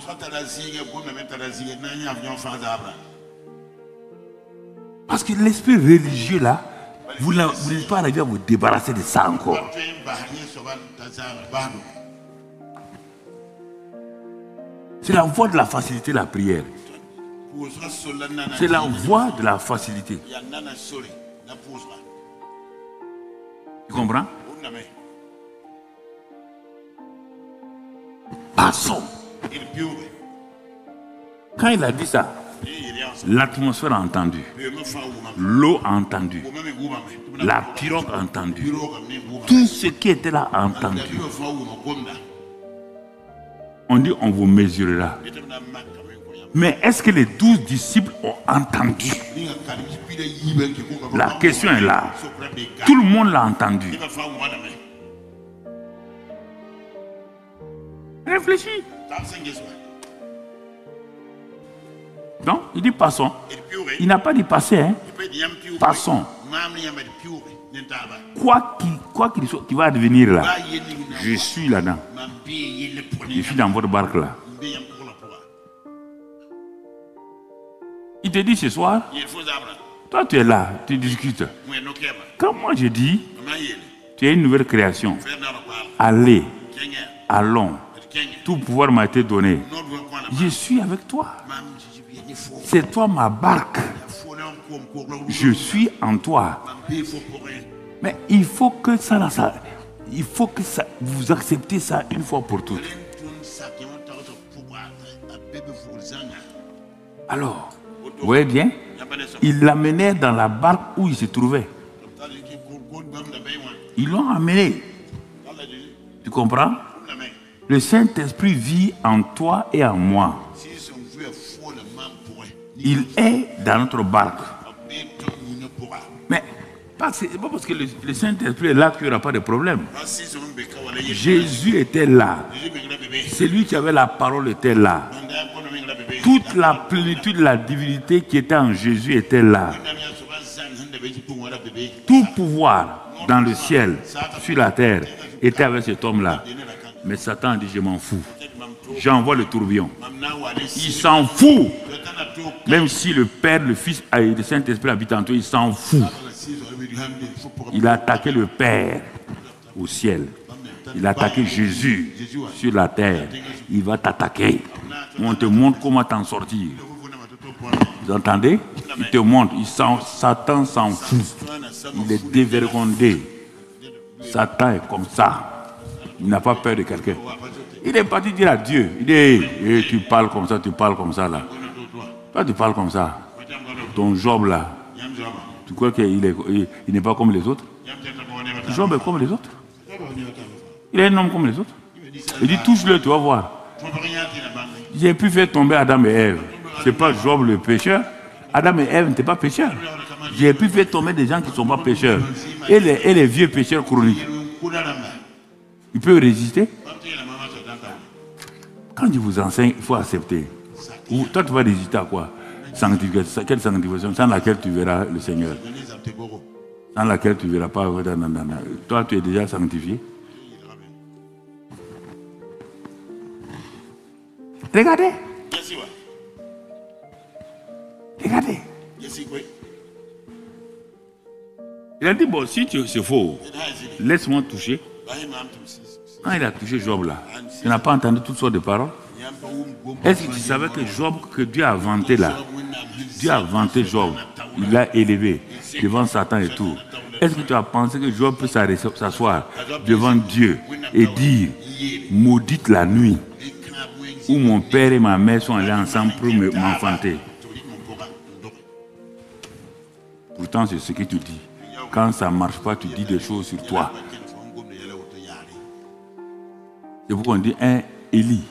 Parce que l'esprit religieux là, vous n'êtes pas arrivé à vous débarrasser de ça encore. C'est la voie de la facilité, la prière. C'est la voie de la facilité. Tu comprends? Passons. Quand il a dit ça, l'atmosphère a entendu, l'eau a entendu, la pirogue a entendu, tout ce qui était là a entendu. On dit on vous mesurera. Mais est-ce que les 12 disciples ont entendu? La question est là. Tout le monde l'a entendu. Réfléchis. Non, il dit passons. Il n'a pas dit passer, hein. Passons. Quoi qu'il soit, qui va advenir là, je suis là-dedans. Je suis dans votre barque là. Il te dit ce soir, toi tu es là, tu discutes. Quand moi je dis, tu es une nouvelle création. Allez, allons. Tout pouvoir m'a été donné. Je suis avec toi. C'est toi ma barque. Je suis en toi. Mais il faut que vous acceptez ça une fois pour toutes. Alors, vous voyez bien, il l'amenait dans la barque où il se trouvait. Ils l'ont amené. Tu comprends? Le Saint-Esprit vit en toi et en moi. Il est dans notre barque. Mais c'est pas parce que le Saint-Esprit est là qu'il n'y aura pas de problème. Jésus était là. Celui qui avait la parole était là. Toute la plénitude de la divinité qui était en Jésus était là. Tout pouvoir dans le ciel, sur la terre, était avec cet homme-là. Mais Satan a dit, je m'en fous. J'envoie le tourbillon. Il s'en fout. Même si le Père, le Fils et le Saint-Esprit habitent en toi, il s'en fout. Il a attaqué le Père au ciel. Il a attaqué Jésus sur la terre. Il va t'attaquer. On te montre comment t'en sortir. Vous entendez? Il te montre. Satan s'en fout. Il est dévergondé. Satan est comme ça. Il n'a pas peur de quelqu'un. Il est parti dire à Dieu. Il dit, tu parles comme ça là. Toi, tu parles comme ça. Ton Job là. Tu crois qu'il n'est pas comme les autres? Job est comme les autres. Il est un homme comme les autres. Il dit, touche-le, tu vas voir. J'ai pu faire tomber Adam et Ève. Ce n'est pas Job le pécheur. Adam et Ève n'étaient pas pécheurs. J'ai pu faire tomber des gens qui ne sont pas pécheurs. Et les vieux pécheurs chroniques. Ils peuvent résister. Quand je vous enseigne, il faut accepter. Ou, toi, tu vas résister à quoi? Sanctification. Quelle sanctification? Sans laquelle tu verras le Seigneur. Sans laquelle tu ne verras pas. Toi, tu es déjà sanctifié. Regardez. Regardez. Il a dit, bon, si c'est faux, laisse-moi toucher. Quand il a touché Job là, il n'a pas entendu toutes sortes de paroles. Est-ce que tu savais que Job, que Dieu a vanté là, Dieu a vanté Job, il l'a élevé devant Satan et tout. Est-ce que tu as pensé que Job peut s'asseoir devant Dieu et dire, maudite la nuit où mon père et ma mère sont allés ensemble pour m'enfanter? Pourtant, c'est ce que tu dis. Quand ça ne marche pas, tu dis des choses sur toi. C'est pourquoi on dit un Élie,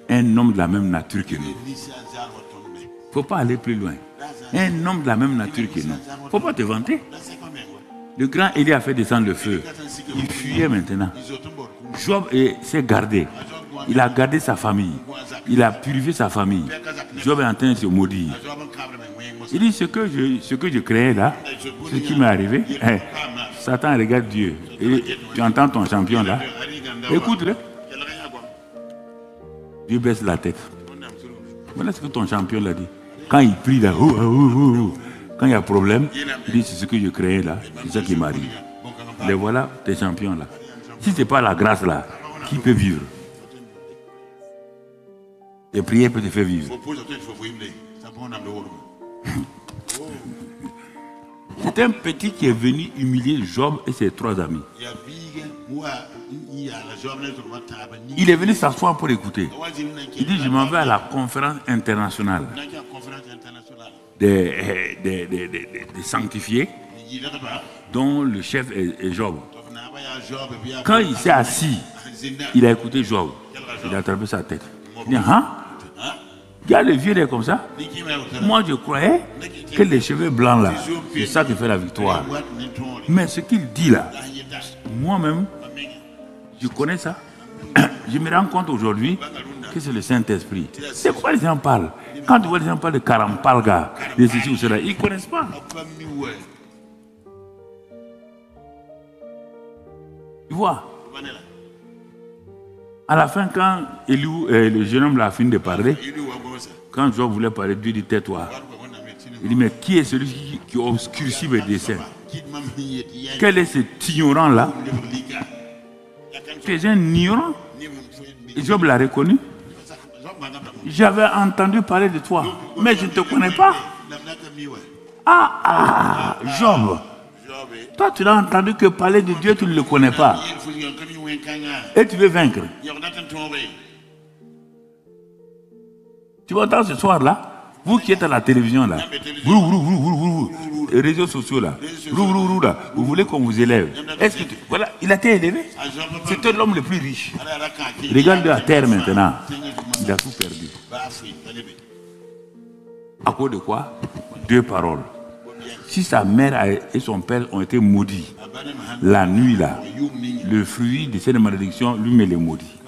un homme de la même nature que nous. Il ne faut pas aller plus loin. Un homme de la même nature que nous. Il ne faut pas te vanter. Le grand Élie a fait descendre le feu. Il fuyait maintenant. Job s'est gardé. Il a gardé sa famille. Il a purifié sa famille. Job est en train de se maudire. Il dit ce que je créais là, ce qui m'est arrivé. Satan regarde Dieu. Et tu entends ton champion là. Écoute-le. Dieu baisse la tête. Voilà ce que ton champion l'a dit. Quand il prie là, quand il y a problème, il dit c'est ce que je créais là, c'est ça qui m'arrive. Les voilà, tes champions là. Si ce n'est pas la grâce là, qui peut vivre? Les prières peuvent te faire vivre. C'est un petit qui est venu humilier Job et ses 3 amis. Il est venu s'asseoir pour écouter. Il dit, je m'en vais à la conférence internationale des sanctifiés, dont le chef est Job. Quand il s'est assis, il a écouté Job. Il a attrapé sa tête. Il dit, hein? Il y a le vieux là comme ça. Moi, je croyais que les cheveux blancs là, c'est ça qui fait la victoire. Mais ce qu'il dit là, moi-même, je connais ça. Je me rends compte aujourd'hui que c'est le Saint-Esprit. C'est quoi les gens parlent? Quand tu vois les gens parler de Karampalga, de ceci ou cela, ils ne connaissent pas. Tu vois? À la fin, quand le jeune homme a fini de parler, quand Job voulait parler, Dieu dit tais-toi. Il dit mais qui est celui qui obscurcit mes desseins? Quel est cet ignorant-là? Tu es un ignorant. Et Job l'a reconnu. J'avais entendu parler de toi, mais je ne te connais pas. Job. Toi, tu n'as entendu que parler de Dieu, tu ne le connais pas. Et tu veux vaincre. Tu m'entends ce soir-là? Vous qui êtes à la télévision là, les réseaux sociaux là, vous voulez qu'on vous élève. Est-ce que voilà, il a été élevé. C'était l'homme le plus riche. Regarde à terre maintenant. Il a tout perdu. À cause de quoi? 2 paroles. Si sa mère et son père ont été maudits, la nuit là, le fruit de cette malédiction lui met les maudits.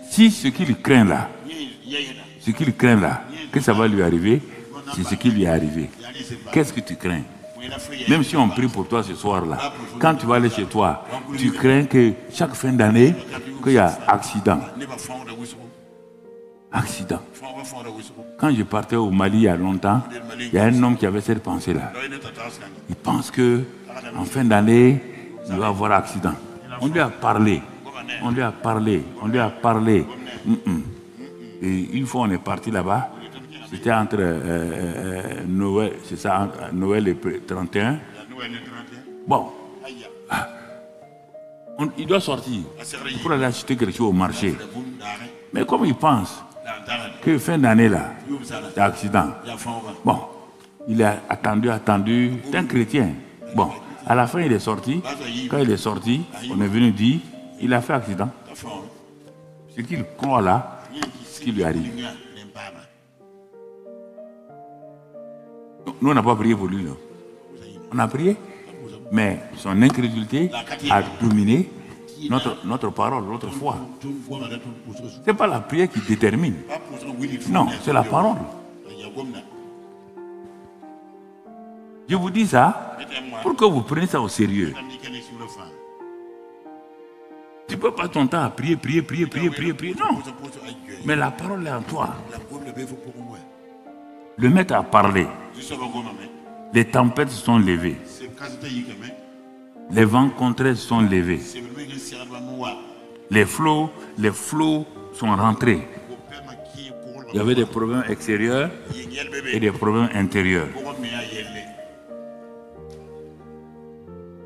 Si ce qu'il craint là, que ça va lui arriver, c'est ce qui lui est arrivé. Qu'est-ce que tu crains? Même si on prie pour toi ce soir-là, quand tu vas aller chez toi, tu crains que chaque fin d'année, qu'il y a accident. Accident. Quand je partais au Mali il y a longtemps, il y a un homme qui avait cette pensée-là. Il pense que en fin d'année, il va avoir accident. On lui a parlé. On lui a parlé, on lui a parlé. Et une fois on est parti là-bas, c'était entre Noël, c'est ça, Noël et 31. Bon, il doit sortir pour aller acheter quelque chose au marché. Mais comme il pense que fin d'année là, c'est un accident. Bon, il a attendu, c'est un chrétien. Bon, à la fin il est sorti. Quand il est sorti, on est venu dire, il a fait accident. Ce qu'il croit là, ce qui lui arrive. Nous on n'a pas prié pour lui là. On a prié, mais son incrédulité a dominé notre parole, notre foi. Ce n'est pas la prière qui détermine. Non, c'est la parole. Je vous dis ça pour que vous preniez ça au sérieux. Tu ne peux pas ton temps à prier. Non. Mais la parole est en toi. Le maître a parlé. Les tempêtes se sont levées. Les vents contraires se sont levés. Les flots sont rentrés. Il y avait des problèmes extérieurs et des problèmes intérieurs.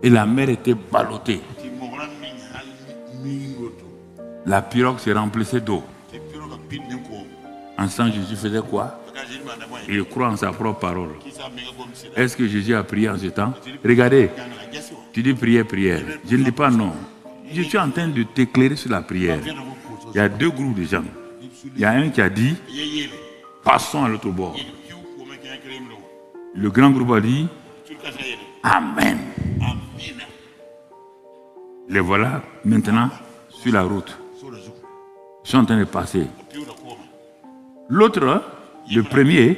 Et la mer était ballottée. La pirogue se remplissait d'eau. En ce temps, Jésus faisait quoi? Il croit en sa propre parole. Est-ce que Jésus a prié en ce temps? Regardez, tu dis prière. Je ne dis pas non. Je suis en train de t'éclairer sur la prière. Il y a deux groupes de gens. Il y a un qui a dit, passons à l'autre bord. Le grand groupe a dit, Amen. Les voilà maintenant sur la route. Ils sont en train de passer. L'autre, le premier,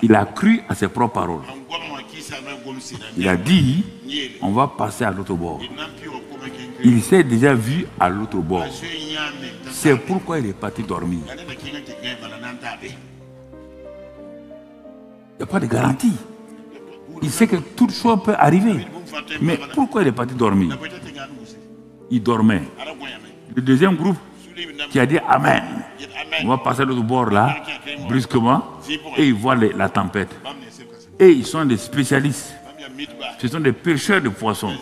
il a cru à ses propres paroles. Il a dit, on va passer à l'autre bord. Il s'est déjà vu à l'autre bord. C'est pourquoi il est parti dormir. Il n'y a pas de garantie. Il sait que toute chose peut arriver. Mais pourquoi il est parti dormir? Il dormait. Le deuxième groupe qui a dit Amen. On va passer à l'autre bord là, brusquement, et ils voient la tempête. Et ils sont des spécialistes. Ce sont des pêcheurs de poissons.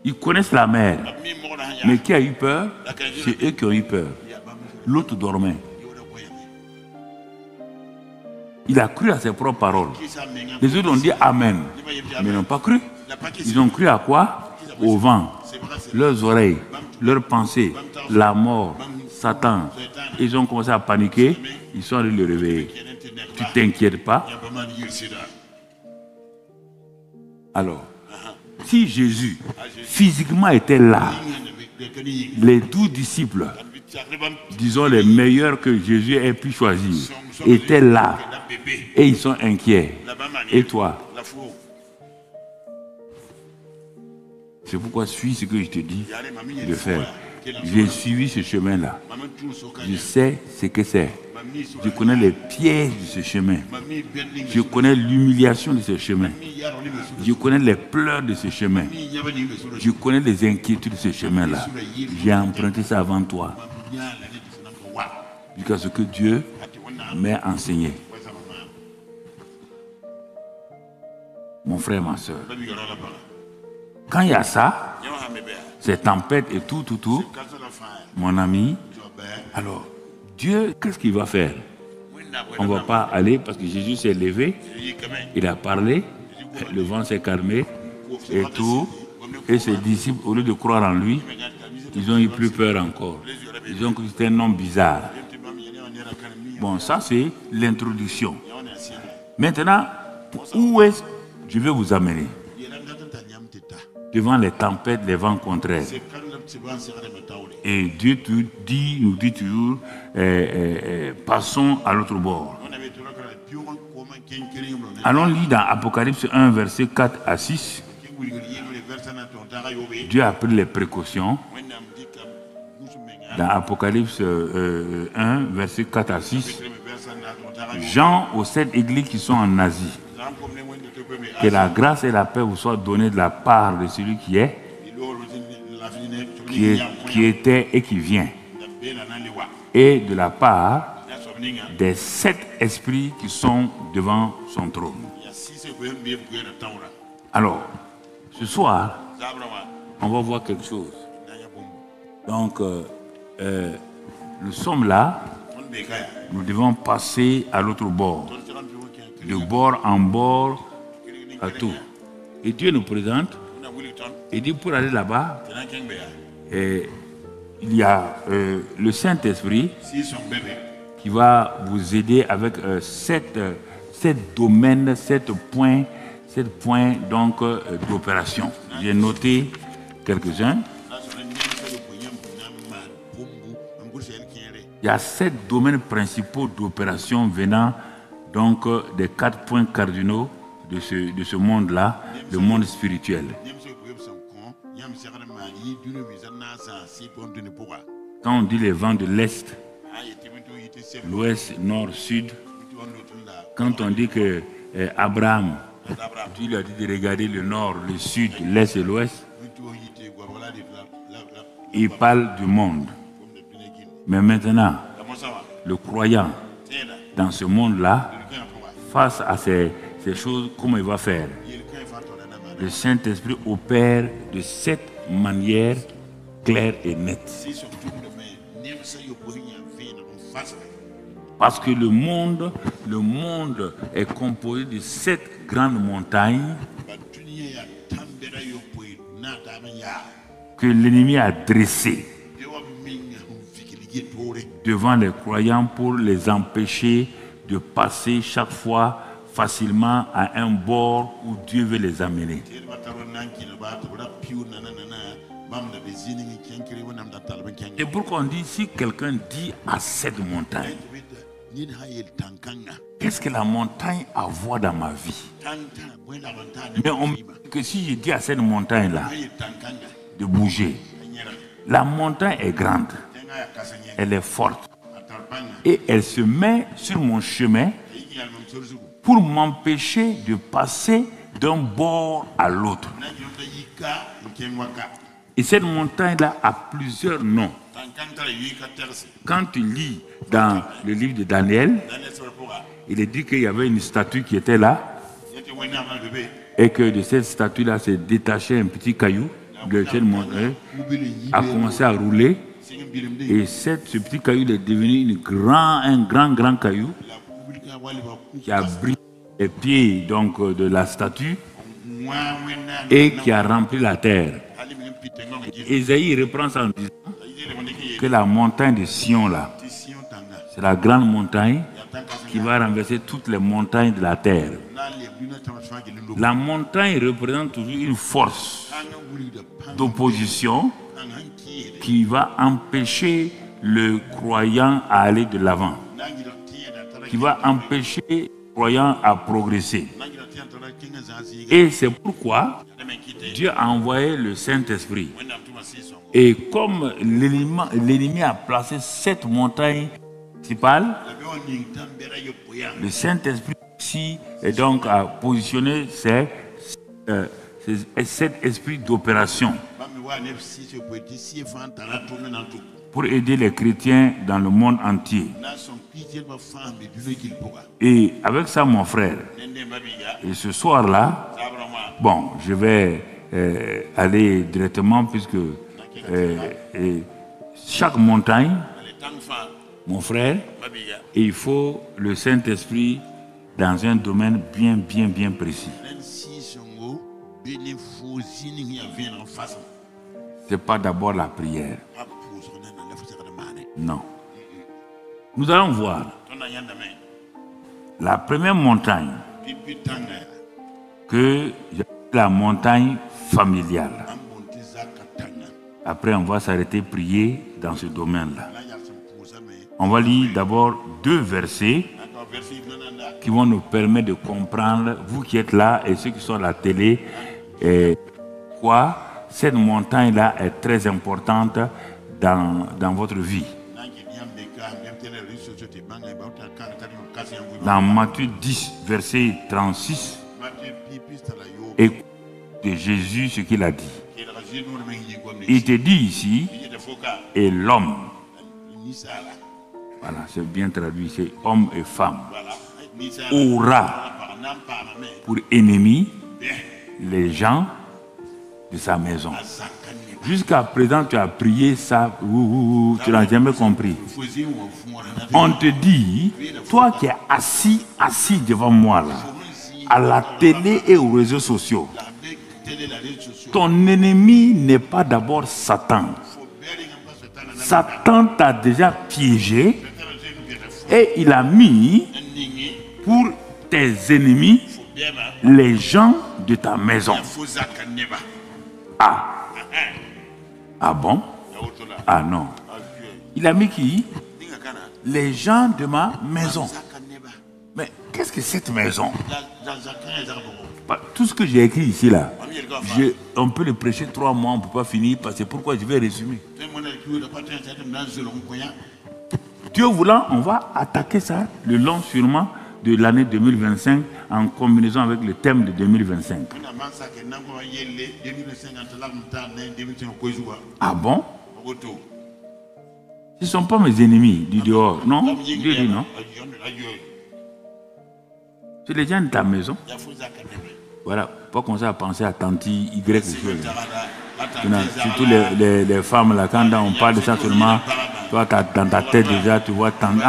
Ils connaissent la mer. Mais qui a eu peur? C'est eux qui ont eu peur. L'autre dormait. Il a cru à ses propres paroles. Les autres ont dit Amen. Mais ils n'ont pas cru. Ils ont cru à quoi? Au vent. Leurs oreilles, leurs pensées, la mort, Satan. Ils ont commencé à paniquer. Ils sont allés le réveiller. Tu t'inquiètes pas. Alors, si Jésus physiquement était là, les 12 disciples, disons les meilleurs que Jésus ait pu choisir, étaient là et ils sont inquiets. Et toi? C'est pourquoi suis ce que je te dis de faire. J'ai suivi ce chemin-là. Je sais ce que c'est. Je connais les pièges de ce chemin. Je connais l'humiliation de ce chemin. Je connais les pleurs de ce chemin. Je connais les inquiétudes de ce chemin-là. J'ai emprunté ça avant toi. Jusqu'à ce que Dieu m'ait enseigné. Mon frère, ma soeur. Quand il y a ça, ces tempêtes et tout, mon ami, alors Dieu, qu'est-ce qu'il va faire? On ne va pas aller parce que Jésus s'est levé, il a parlé, le vent s'est calmé et tout. Et ses disciples, au lieu de croire en lui, ils ont eu plus peur encore. Ils ont cru que c'était un homme bizarre. Bon, ça c'est l'introduction. Maintenant, où est-ce que je vais vous amener? Devant les tempêtes, les vents contraires. Et Dieu nous dit toujours, passons à l'autre bord. Allons lire dans Apocalypse 1, verset 4 à 6. Dieu a pris les précautions. Dans Apocalypse 1, verset 4 à 6. Jean aux 7 églises qui sont en Asie. Que la grâce et la paix vous soient données de la part de celui qui est, qui était et qui vient, et de la part des 7 esprits qui sont devant son trône. Alors, ce soir, on va voir quelque chose. Donc, nous sommes là, nous devons passer à l'autre bord, de bord en bord, à tout. Et Dieu nous présente, et dit pour aller là-bas, il y a le Saint-Esprit qui va vous aider avec 7 domaines, 7 points donc d'opération. J'ai noté quelques-uns. Il y a 7 domaines principaux d'opération venant donc des 4 points cardinaux de ce monde-là, le monde spirituel. Quand on dit les vents de l'Est, l'Ouest, Nord, Sud, quand on dit que Abraham, Dieu lui a dit de regarder le Nord, le Sud, l'Est et l'Ouest, il parle du monde. Mais maintenant, le croyant dans ce monde-là, face à ces choses, comment il va faire? Le Saint-Esprit opère de 7 manières claires et nettes. Parce que le monde est composé de 7 grandes montagnes que l'ennemi a dressées devant les croyants pour les empêcher de passer chaque fois facilement à un bord où Dieu veut les amener. Et pourquoi on dit, si quelqu'un dit à cette montagne, qu'est-ce que la montagne a à voir dans ma vie? Mais on me dit que si je dis à cette montagne-là de bouger, la montagne est grande, elle est forte, et elle se met sur mon chemin pour m'empêcher de passer d'un bord à l'autre. Et cette montagne-là a plusieurs noms. Quand tu lis dans le livre de Daniel, il est dit qu'il y avait une statue qui était là et que de cette statue-là s'est détaché un petit caillou de cette montagne, a commencé à rouler et ce petit caillou est devenu un grand caillou qui a brisé les pieds donc, de la statue et qui a rempli la terre. Ésaïe reprend ça en disant que la montagne de Sion là, c'est la grande montagne qui va renverser toutes les montagnes de la terre. La montagne représente toujours une force d'opposition qui va empêcher le croyant à aller de l'avant, qui va empêcher le croyant à progresser. Et c'est pourquoi Dieu a envoyé le Saint-Esprit. Et comme l'ennemi a placé 7 montagnes principales, le Saint-Esprit aussi est donc à positionner cet esprit d'opération pour aider les chrétiens dans le monde entier. Et avec ça, mon frère, et ce soir-là, bon, je vais aller directement puisque chaque montagne, mon frère, et il faut le Saint-Esprit dans un domaine bien précis. C'est pas d'abord la prière. Non. Nous allons voir la première montagne que j'appelle la montagne familiale. Après, on va s'arrêter prier dans ce domaine-là. On va lire d'abord 2 versets qui vont nous permettre de comprendre, vous qui êtes là et ceux qui sont à la télé, pourquoi cette montagne-là est très importante dans votre vie. Dans Matthieu 10, verset 36, écoutez de Jésus ce qu'il a dit. Il te dit ici, et l'homme. Voilà, c'est bien traduit, c'est homme et femme. Aura pour ennemi les gens de sa maison. Jusqu'à présent, tu as prié ça, tu n'as jamais compris. On te dit, toi qui es assis devant moi là, à la télé et aux réseaux sociaux, ton ennemi n'est pas d'abord Satan. Satan t'a déjà piégé et il a mis pour tes ennemis les gens de ta maison. Ah bon? Ah non. Il a mis qui? Les gens de ma maison. Mais qu'est-ce que cette maison? Tout ce que j'ai écrit ici là, on peut le prêcher 3 mois, on ne peut pas finir, parce que pourquoi je vais résumer. Dieu voulant, on va attaquer ça le long sûrement de l'année 2025 en combinaison avec le thème de 2025. Ah bon? Ce ne sont pas mes ennemis du dehors, non? Dieu dit non. C'est les gens de ta maison. Voilà, pas qu'on à penser à tanti Y ou chose. Surtout les femmes là, quand on parle de ça seulement, toi dans ta tête déjà, tu vois tanti.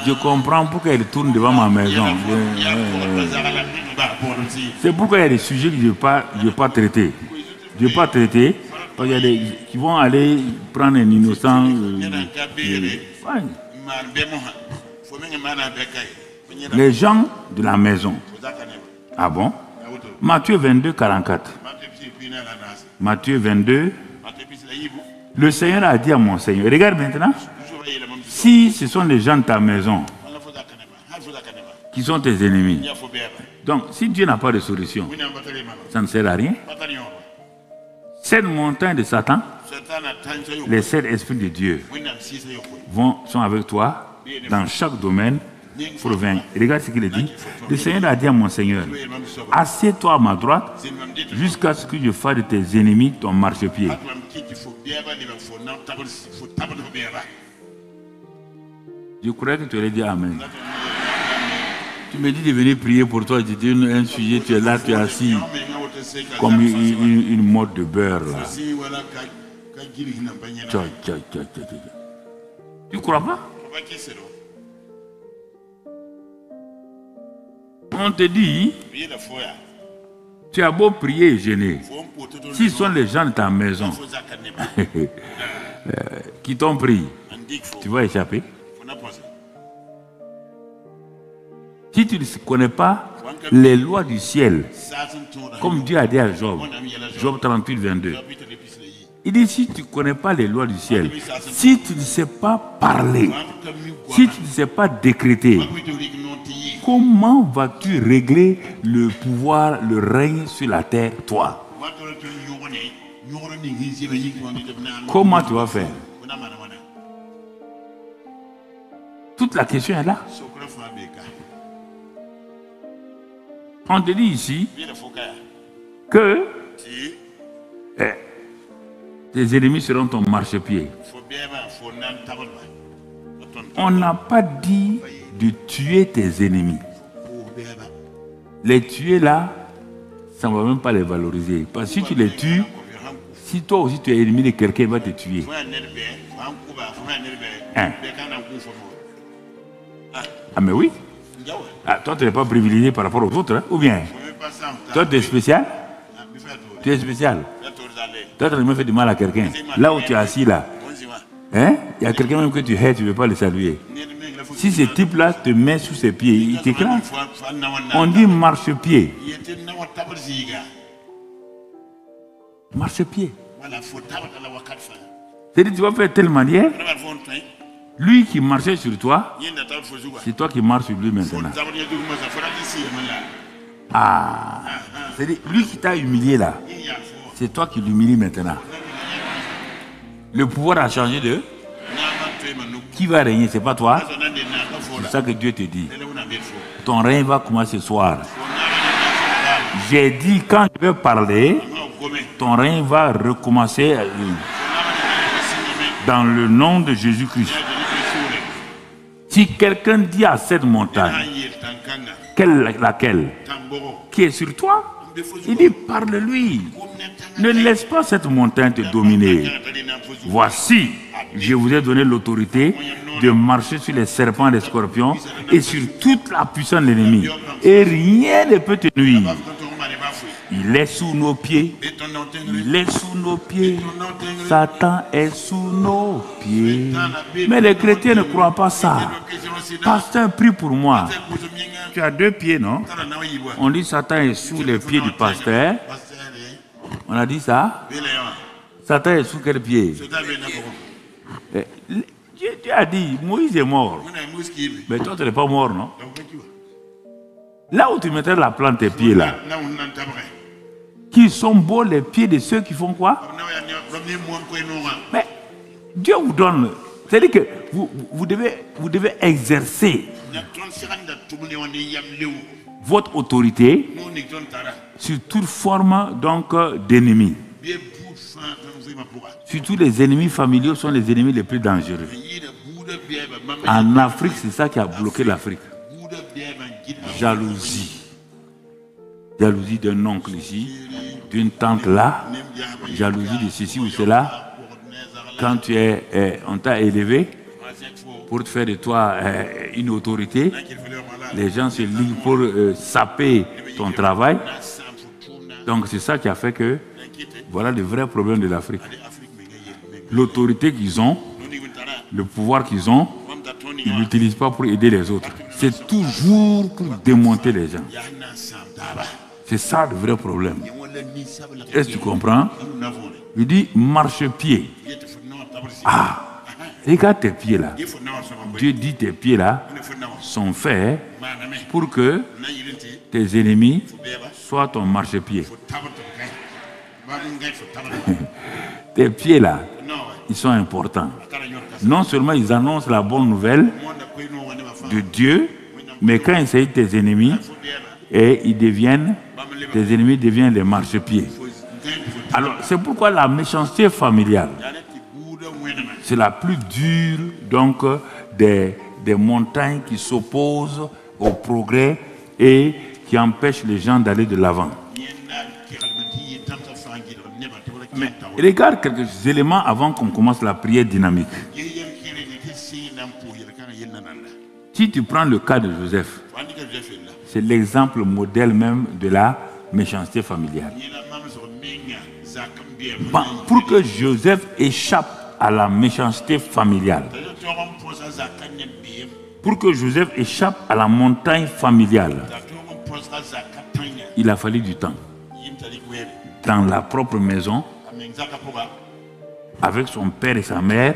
Je comprends pourquoi elle tourne devant ma maison. C'est pourquoi il y a des sujets que je ne vais pas traiter. Je ne vais pas traiter parce qu'il y a des qui vont aller prendre un innocent. Les gens de la maison. Ah bon? Matthieu 22, 44. Matthieu 22. Le Seigneur a dit à mon Seigneur, regarde maintenant, si ce sont les gens de ta maison qui sont tes ennemis, donc si Dieu n'a pas de solution, ça ne sert à rien. 7 montagnes de Satan, les 7 esprits de Dieu sont avec toi dans chaque domaine pour vaincre. Regarde ce qu'il dit. Le Seigneur a dit à mon Seigneur, assieds-toi à ma droite jusqu'à ce que je fasse de tes ennemis ton marchepied. Je croyais que tu allais dire Amen. Tu me dis de venir prier pour toi. Je dis un sujet, tu es là, tu es assis comme une mode de beurre là. Tu crois pas? On te dit, tu as beau prier et jeûner, s'ils sont les gens de ta maison qui t'ont pris, tu vas échapper. Si tu ne connais pas les lois du ciel, comme Dieu a dit à Job, Job 38, 22, il dit si tu ne connais pas les lois du ciel, si tu ne sais pas parler, si tu ne sais pas décréter, comment vas-tu régler le pouvoir, le règne sur la terre, toi? Comment tu vas faire? Toute la question est là. On te dit ici que tes ennemis seront ton marchepied. On n'a pas dit de tuer tes ennemis. Les tuer là, ça ne va même pas les valoriser. Parce que si tu les tues, si toi aussi tu es ennemi de quelqu'un, il va te tuer. Ah mais oui. Toi tu n'es pas privilégié par rapport aux autres, hein? Ou bien? Toi tu es spécial? Tu es spécial. Toi tu n'as jamais fait du mal à quelqu'un. Là où tu es assis là, hein? Il y a quelqu'un même que tu hais, tu ne veux pas le saluer. Si ce type-là te met sous ses pieds, il t'éclate. On dit marche-pied. Marche-pied. C'est-à-dire tu vas faire telle manière, lui qui marchait sur toi, c'est toi qui marches sur lui maintenant. C'est-à-dire lui qui t'a humilié là, c'est toi qui l'humilie maintenant. Le pouvoir a changé de... Qui va régner? Ce n'est pas toi. C'est ça que Dieu te dit. Ton règne va commencer ce soir. J'ai dit quand je vais parler, ton règne va recommencer dans le nom de Jésus-Christ. Si quelqu'un dit à cette montagne, laquelle, qui est sur toi, il dit, parle-lui. Ne laisse pas cette montagne te dominer. Voici, je vous ai donné l'autorité de marcher sur les serpents et les scorpions et sur toute la puissance de l'ennemi. Et rien ne peut te nuire. Il est sous nos pieds. Il est sous nos pieds. Satan est sous nos pieds. Mais les chrétiens ne croient pas ça. Pasteur, prie pour moi. Tu as 2 pieds, non? On dit Satan est sous les pieds du pasteur. On a dit ça? Satan est sous quel pied? Dieu a dit, Moïse est mort. Mais toi, tu n'es pas mort, non? Là où tu mettrais la plante tes pieds là, qui sont beaux les pieds de ceux qui font quoi? Mais Dieu vous donne, c'est-à-dire que vous devez exercer votre autorité sur toute forme donc d'ennemis. Surtout les ennemis familiaux sont les ennemis les plus dangereux. En Afrique, c'est ça qui a bloqué l'Afrique. Jalousie. Jalousie d'un oncle ici, d'une tante là, jalousie de ceci ou cela. Quand on t'a élevé pour te faire de toi une autorité, les gens se liguent pour saper ton travail. Donc c'est ça qui a fait que voilà le vrai problème de l'Afrique. L'autorité qu'ils ont, le pouvoir qu'ils ont, ils ne l'utilisent pas pour aider les autres. C'est toujours pour démonter les gens. C'est ça le vrai problème. Est-ce que tu comprends? Il dit marche-pied. Ah, regarde tes pieds là. Dieu dit tes pieds là sont faits pour que tes ennemis soient ton marche-pied. Tes pieds là, ils sont importants. Non seulement ils annoncent la bonne nouvelle de Dieu, mais quand il s'agit de tes ennemis, et tes ennemis deviennent les marchepieds. Alors, c'est pourquoi la méchanceté familiale, c'est la plus dure donc des montagnes qui s'opposent au progrès et qui empêchent les gens d'aller de l'avant. Mais regarde quelques éléments avant qu'on commence la prière dynamique. Si tu prends le cas de Joseph, c'est l'exemple modèle même de la méchanceté familiale. Bon, pour que Joseph échappe à la méchanceté familiale, pour que Joseph échappe à la montagne familiale, il a fallu du temps. Dans la propre maison, avec son père et sa mère,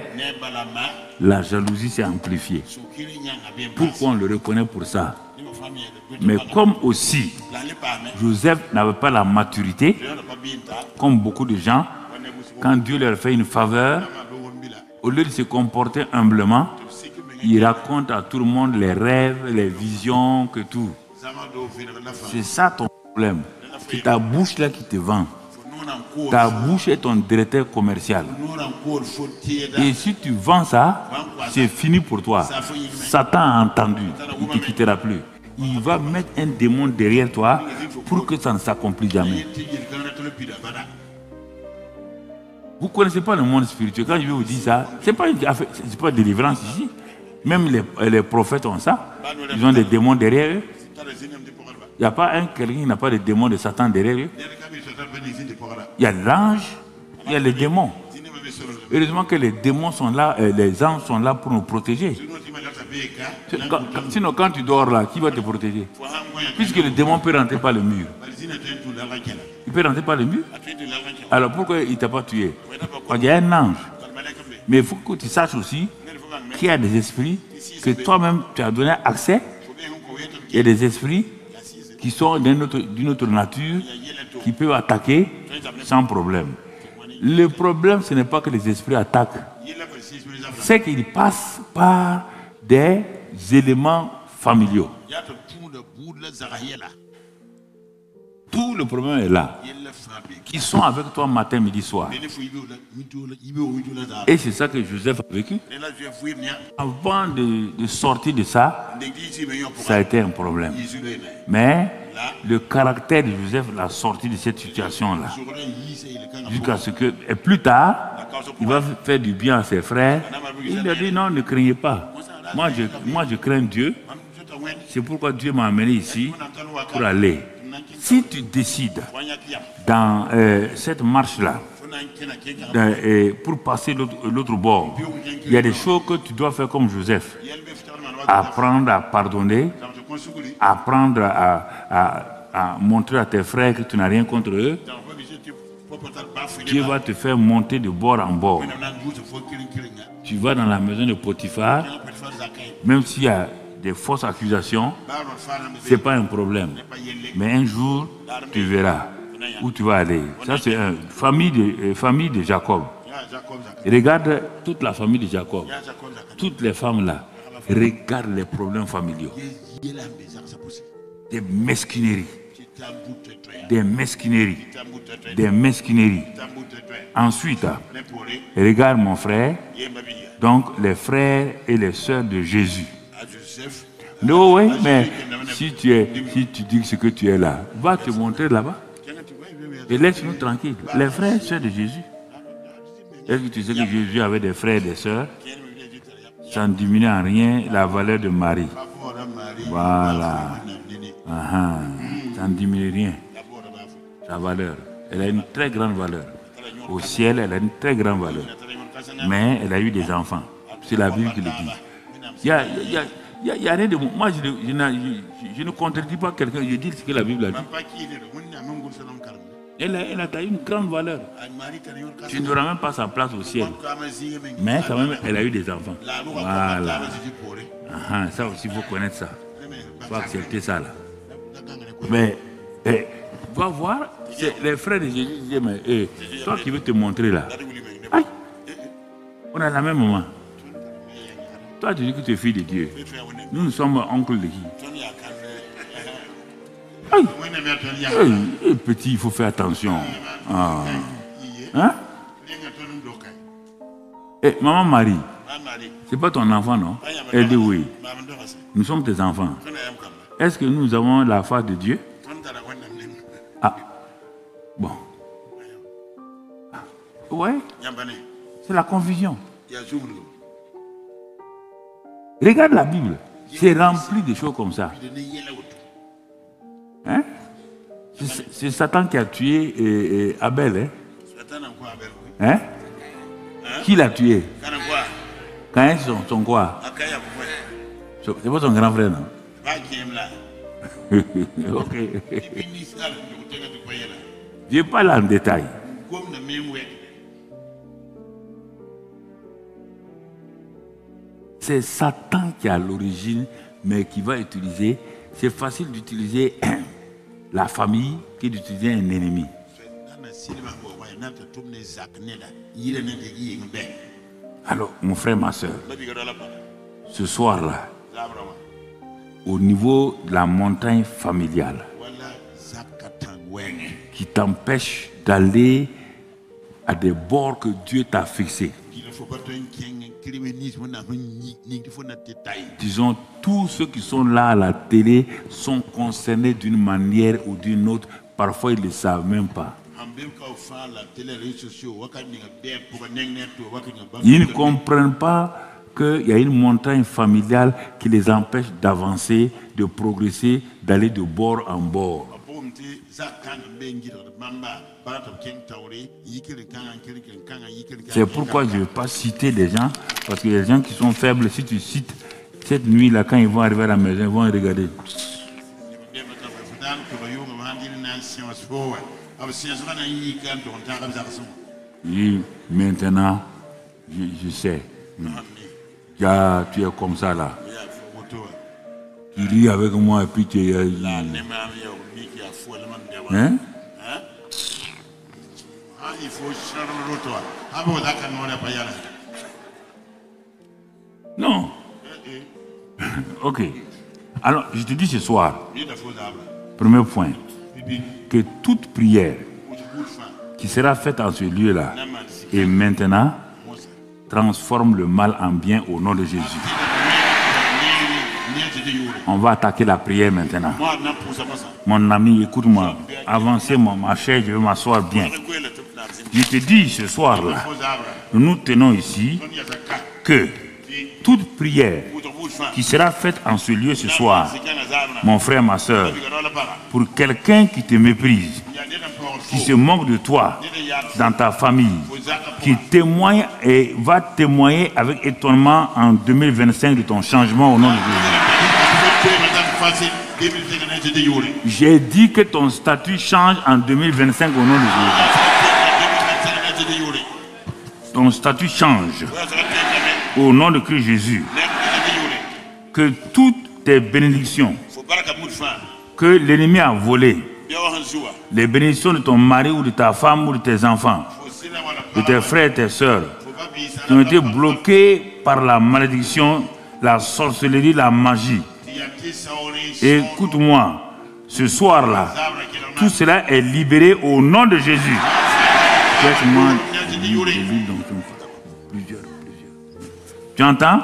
la jalousie s'est amplifiée. Pourquoi on le reconnaît pour ça? Mais comme aussi Joseph n'avait pas la maturité, comme beaucoup de gens, quand Dieu leur fait une faveur, au lieu de se comporter humblement, il raconte à tout le monde les rêves, les visions, que tout. C'est ça ton problème. C'est ta bouche là qui te vend. Ta bouche est ton directeur commercial. Et si tu vends ça, c'est fini pour toi. Satan a entendu, il ne te quittera plus. Il va mettre un démon derrière toi pour que ça ne s'accomplisse jamais. Vous ne connaissez pas le monde spirituel. Quand je vais vous dire ça, ce n'est pas de délivrance ici. Même les prophètes ont ça. Ils ont des démons derrière eux. Il n'y a pas quelqu'un qui n'a pas de démons de Satan derrière eux. Il y a l'ange, il y a les démons. Heureusement que les démons sont là, les anges sont là pour nous protéger. Sinon, quand tu dors là, qui va te protéger? Puisque le démon peut rentrer par le mur. Il peut rentrer par le mur? Alors pourquoi il ne t'a pas tué? Quand il y a un ange. Mais il faut que tu saches aussi qu'il y a des esprits que toi-même tu as donné accès. Il y a des esprits qui sont d'une autre nature, qui peuvent attaquer sans problème. Le problème, ce n'est pas que les esprits attaquent. C'est qu'ils passent par des éléments familiaux. Tout le problème est là. Qui sont avec toi matin, midi, soir. Et c'est ça que Joseph a vécu. Avant de sortir de ça, ça a été un problème. Mais le caractère de Joseph l'a sorti de cette situation-là. Jusqu'à ce que, et plus tard, il va faire du bien à ses frères. Il lui a dit non, ne craignez pas. Moi, je crains Dieu. C'est pourquoi Dieu m'a amené ici pour aller. Si tu décides dans cette marche-là, pour passer l'autre bord, il y a des choses que tu dois faire comme Joseph. Apprendre à pardonner, apprendre à montrer à tes frères que tu n'as rien contre eux. Dieu va te faire monter de bord en bord. Tu vas dans la maison de Potiphar, même s'il y a des fausses accusations, ce n'est pas un problème. Mais un jour, tu verras où tu vas aller. Ça, c'est une famille de Jacob. Regarde toute la famille de Jacob. Toutes les femmes là, regarde les problèmes familiaux. Des mesquineries. Des mesquineries. Des mesquineries. Ensuite, regarde mon frère, donc les frères et les sœurs de Jésus. Non, oui, mais si tu dis ce que tu es là, va te montrer là-bas. Et laisse-nous tranquilles. Les frères et sœurs de Jésus. Est-ce que tu sais que Jésus avait des frères et des sœurs? Ça ne diminue en rien la valeur de Marie. Voilà. Ça ne diminue rien. Sa valeur. Elle a une très grande valeur. Au ciel, elle a une très grande valeur. Mais elle a eu des enfants. C'est la Bible qui le dit. Il y a rien de... Moi, je ne contredis pas quelqu'un. Je dis ce que la Bible a dit. Elle a eu une grande valeur. Tu n'auras même pas sa place au ciel. Mais quand même, elle a eu des enfants. Voilà. Ça aussi, il faut connaître ça. Il faut accepter ça là. Mais, va voir, les frères de Jésus disaient, mais toi qui veux te montrer là, aïe, on a la même maman. Toi, tu dis que tu es fille de Dieu. Nous sommes oncles de qui? Aïe, petit, il faut faire attention. Hein? Maman Marie, c'est pas ton enfant, non? Elle dit oui. Nous sommes tes enfants. Est-ce que nous avons la face de Dieu? Ah, bon. Ouais, c'est la confusion. Regarde la Bible, c'est rempli de choses comme ça. Hein? C'est Satan qui a tué Abel. Hein? Qui l'a tué? Caïn, son quoi? C'est pas son grand frère, non? Ok. Je parle en détail. C'est Satan qui est à l'origine, mais qui va utiliser. C'est facile d'utiliser la famille que d'utiliser un ennemi. Alors, mon frère, ma soeur, ce soir-là, au niveau de la montagne familiale, qui t'empêche d'aller à des bords que Dieu t'a fixés. Disons, tous ceux qui sont là à la télé sont concernés d'une manière ou d'une autre. Parfois, ils ne le savent même pas. Ils ne comprennent pas qu'il y a une montagne familiale qui les empêche d'avancer, de progresser, d'aller de bord en bord. C'est pourquoi je ne vais pas citer des gens, parce que les gens qui sont faibles, si tu cites cette nuit-là, quand ils vont arriver à la maison, ils vont regarder. Et maintenant, je sais. Tu es comme ça là. Tu ris avec moi et puis tu es... Hein? Non. Ok. Alors, je te dis ce soir, premier point, que toute prière qui sera faite en ce lieu-là et maintenant transforme le mal en bien au nom de Jésus. On va attaquer la prière maintenant. Mon ami, écoute-moi. Avancez ma chaise, je vais m'asseoir bien. Je te dis ce soir-là, nous tenons ici que toute prière qui sera faite en ce lieu ce soir, mon frère, ma soeur, pour quelqu'un qui te méprise, qui se moque de toi dans ta famille, qui témoigne et va témoigner avec étonnement en 2025 de ton changement au nom de Jésus. J'ai dit que ton statut change en 2025 au nom de Jésus. Ton statut change au nom de Christ Jésus. Que toutes tes bénédictions que l'ennemi a volées, les bénédictions de ton mari ou de ta femme ou de tes enfants, de tes frères et tes sœurs, qui ont été bloquées par la malédiction, la sorcellerie, la magie. Écoute-moi, ce soir-là, tout cela est libéré au nom de Jésus. Tu entends?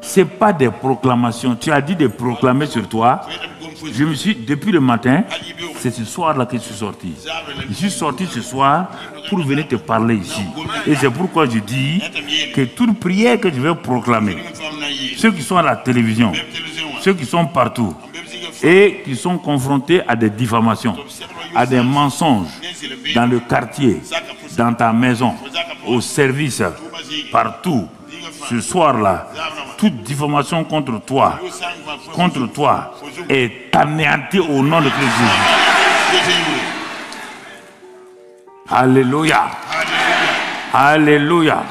Ce n'est pas des proclamations. Tu as dit de proclamer sur toi. Je me suis, depuis le matin, c'est ce soir-là que je suis sorti. Je suis sorti ce soir pour venir te parler ici. Et c'est pourquoi je dis que toute prière que je vais proclamer, ceux qui sont à la télévision, ceux qui sont partout et qui sont confrontés à des diffamations, à des mensonges dans le quartier, dans ta maison, au service, partout, ce soir-là, toute diffamation contre toi est anéantie au nom de Christ Jésus. Alléluia. Alléluia.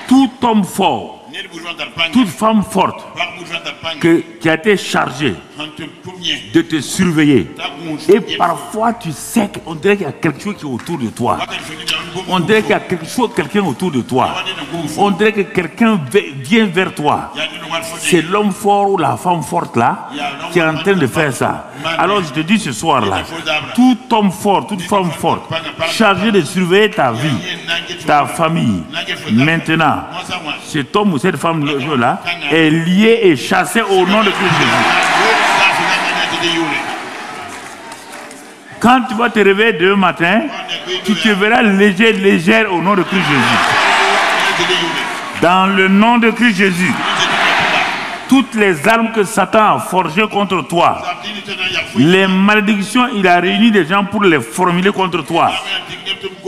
Tout homme fort, toute femme forte qui a été chargée de te surveiller. Et parfois tu sais qu'on dirait qu'il y a quelque chose qui est autour de toi. On dirait qu'il y a quelqu'un autour de toi. On dirait que quelqu'un vient vers toi. C'est l'homme fort ou la femme forte là qui est en train de faire ça. Alors je te dis ce soir là, tout homme fort, toute femme forte, chargé de surveiller ta vie, ta famille, maintenant, cet homme ou cette femme là est lié et chassé au nom de Christ Jésus. Quand tu vas te réveiller demain matin, tu te verras légère au nom de Christ Jésus. Dans le nom de Christ Jésus, toutes les armes que Satan a forgées contre toi, les malédictions, il a réuni des gens pour les formuler contre toi.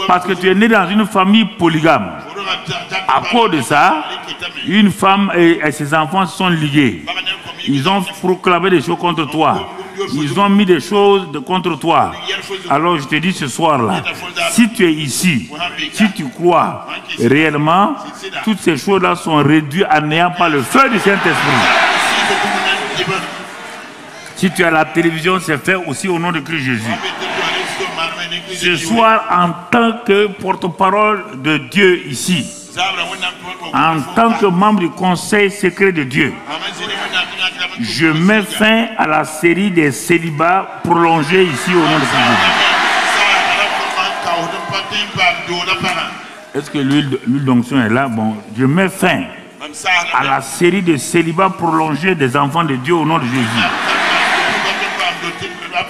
Parce que tu es né dans une famille polygame. À cause de ça, une femme et ses enfants se sont ligués. Ils ont proclamé des choses contre toi. Ils ont mis des choses contre toi. Alors je te dis ce soir-là, si tu es ici, si tu crois réellement, toutes ces choses-là sont réduites à néant par le feu du Saint-Esprit. Si tu as la télévision, c'est fait aussi au nom de Christ Jésus. Ce soir, en tant que porte-parole de Dieu ici, en tant que membre du conseil secret de Dieu, je mets fin à la série des célibats prolongés ici au nom de Jésus. Est-ce que l'huile d'onction est là? Bon, je mets fin à la série de célibats prolongés des enfants de Dieu au nom de Jésus.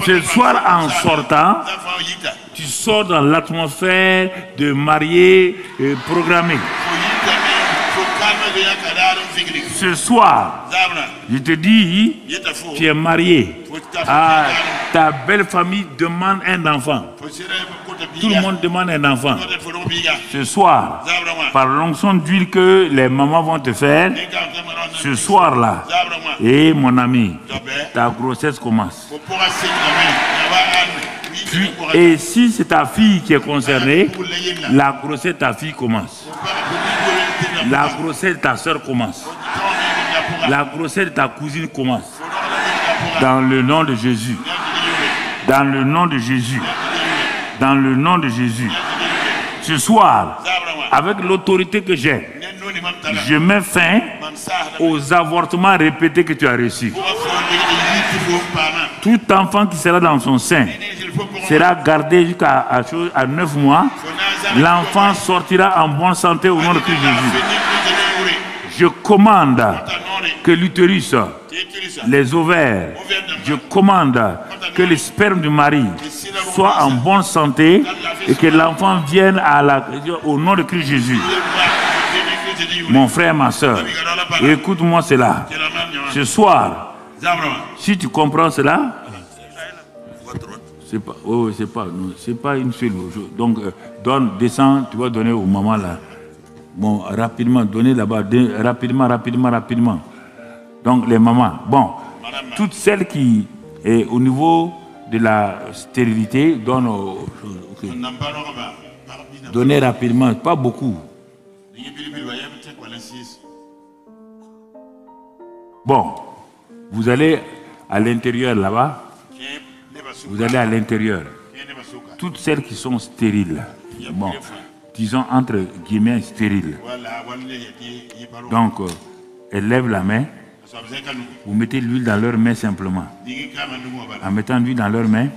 Ce soir, en sortant, tu sors dans l'atmosphère de mariés programmés. Ce soir, je te dis, tu es marié. Ah, ta belle famille demande un enfant. Tout le monde demande un enfant. Ce soir, par l'onction d'huile que les mamans vont te faire, ce soir-là, et mon ami, ta grossesse commence. Et si c'est ta fille qui est concernée, la grossesse de ta fille commence. La grossesse de ta soeur commence. La grossesse de ta cousine commence. Dans le nom de Jésus. Dans le nom de Jésus. Dans le nom de Jésus. Ce soir, avec l'autorité que j'ai, je mets fin aux avortements répétés que tu as reçus. Tout enfant qui sera dans son sein sera gardé jusqu'à 9 mois. L'enfant sortira en bonne santé au nom de Christ Jésus. Je commande que l'utérus, les ovaires, je commande que le sperme du mari soit en bonne santé et que l'enfant vienne au nom de Christ Jésus. Mon frère, ma soeur, écoute-moi cela. Ce soir, si tu comprends cela, c'est pas une seule chose. Donc, descends, tu vas donner aux mamans là. Bon, rapidement, donnez là-bas, rapidement. Donc, les mamans. Bon, toutes celles qui, au niveau de la stérilité, donnez rapidement, pas beaucoup. Bon, vous allez à l'intérieur là-bas. Vous allez à l'intérieur. Toutes celles qui sont stériles, bon, disons entre guillemets stériles. Donc, elles lèvent la main. Vous mettez l'huile dans leur main simplement. En mettant l'huile dans leur main,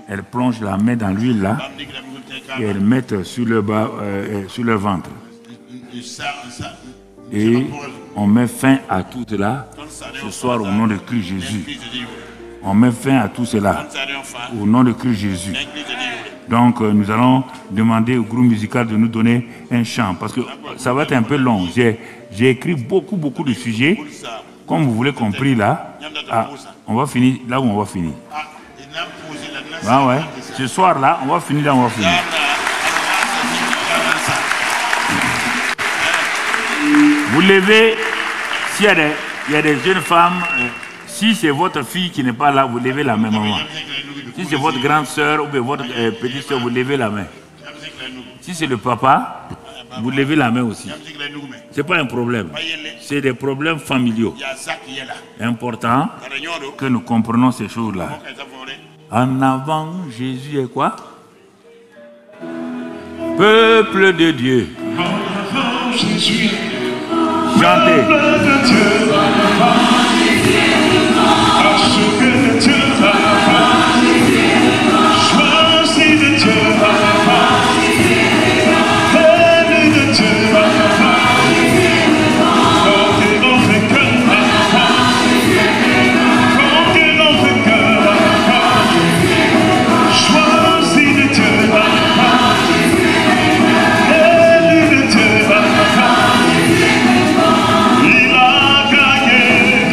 elles plongent la main dans l'huile là et elles mettent sur leur ventre. Et on met fin à tout cela ce soir au nom de Christ Jésus. On met fin à tout cela au nom de Christ Jésus. Donc nous allons demander au groupe musical de nous donner un chant parce que ça va être un peu long. J'ai écrit beaucoup de sujets. Comme vous voulez compris là, on va finir là où on va finir. Ah ouais. Ce soir là, on va finir là où on va finir. Vous levez, s'il y a des jeunes femmes, si c'est votre fille qui n'est pas là, vous levez la main, maman. Si c'est votre grande soeur ou votre petite soeur, vous levez la main. Si c'est le papa, vous levez la main aussi. Ce n'est pas un problème. C'est des problèmes familiaux. Important que nous comprenons ces choses-là. En avant, Jésus est quoi? Peuple de Dieu. Chantez. Il a gagné.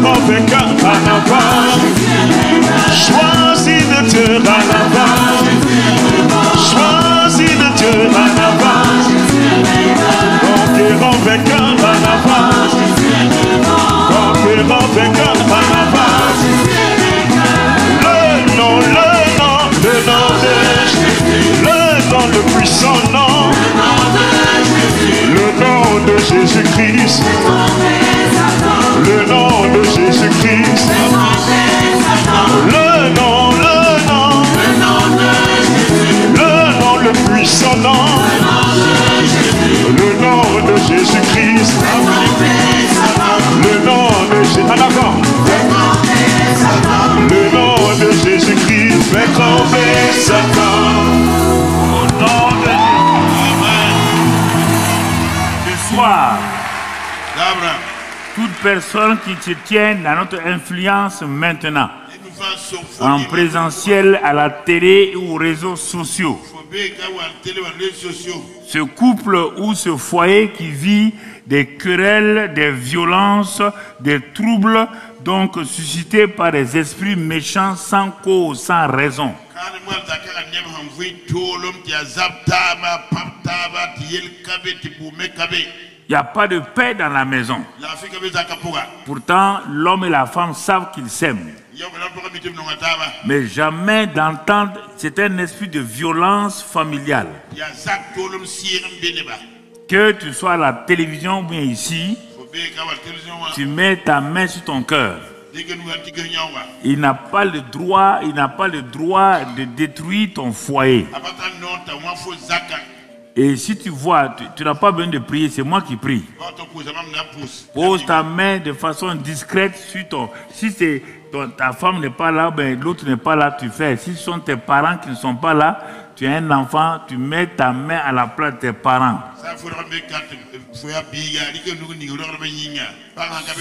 grand vainqueur en avant. Choisis de Dieu en avant. Choisis de Dieu en avant. Conquérant vainqueur en avant. Conquérant vainqueur en avant. Le nom de Jésus. Le nom, le puissant nom. Le nom de Jésus-Christ. Le nom de Jésus-Christ. Le nom, le puissant nom. Le nom de Jésus-Christ. Le nom de Jésus. En avant. Le nom de Jésus-Christ fait tomber Satan. Au nom de Jésus. Ce soir, toute personne qui se tient à notre influence maintenant, en présentiel, à la télé ou aux réseaux sociaux, ce couple ou ce foyer qui vit des querelles, des violences, des troubles, donc suscités par des esprits méchants sans cause, sans raison. Il n'y a pas de paix dans la maison. Pourtant, l'homme et la femme savent qu'ils s'aiment. Mais jamais d'entendre, c'est un esprit de violence familiale. Que tu sois à la télévision ou bien ici, tu mets ta main sur ton cœur. Il n'a pas le droit, de détruire ton foyer. Et si tu vois, tu n'as pas besoin de prier, c'est moi qui prie. Pose ta main de façon discrète sur ton... Si ta femme n'est pas là, ben l'autre n'est pas là, tu fais. Si ce sont tes parents qui ne sont pas là, tu as un enfant, tu mets ta main à la place de tes parents.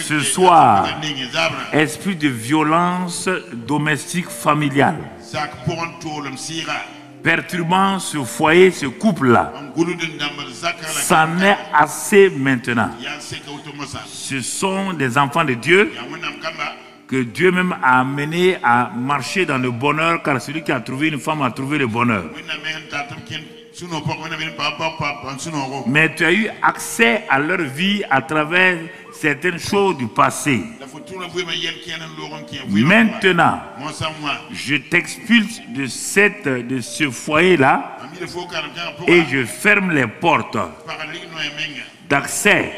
Ce soir, esprit de violence domestique familiale, perturbant ce foyer, ce couple-là, ça n'est assez maintenant. Ce sont des enfants de Dieu que Dieu même a amené à marcher dans le bonheur, car celui qui a trouvé une femme a trouvé le bonheur. Mais tu as eu accès à leur vie à travers certaines choses du passé. Maintenant, je t'expulse de ce foyer-là et je ferme les portes d'accès.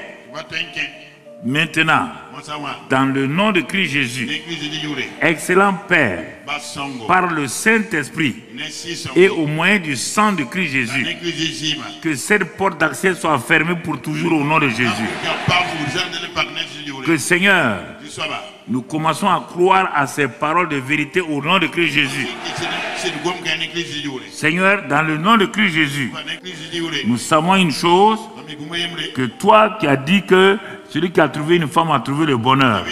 Maintenant, dans le nom de Christ Jésus, excellent Père, par le Saint-Esprit et au moyen du sang de Christ Jésus, que cette porte d'accès soit fermée pour toujours au nom de Jésus. Que Seigneur, nous commençons à croire à ces paroles de vérité au nom de Christ Jésus. Seigneur, dans le nom de Christ Jésus, nous savons une chose, que toi qui as dit que celui qui a trouvé une femme a trouvé le bonheur.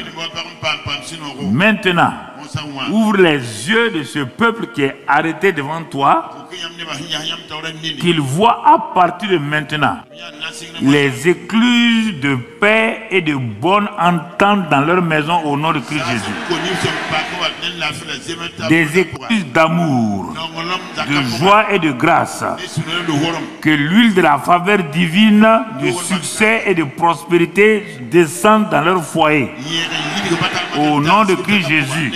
Maintenant, ouvre les yeux de ce peuple qui est arrêté devant toi, qu'il voit à partir de maintenant les écluses de paix et de bonne entente dans leur maison au nom de Christ Jésus. Des écluses d'amour, de joie et de grâce. Que l'huile de la faveur divine, du succès et de prospérité descende dans leur foyer. Au nom de Christ Jésus.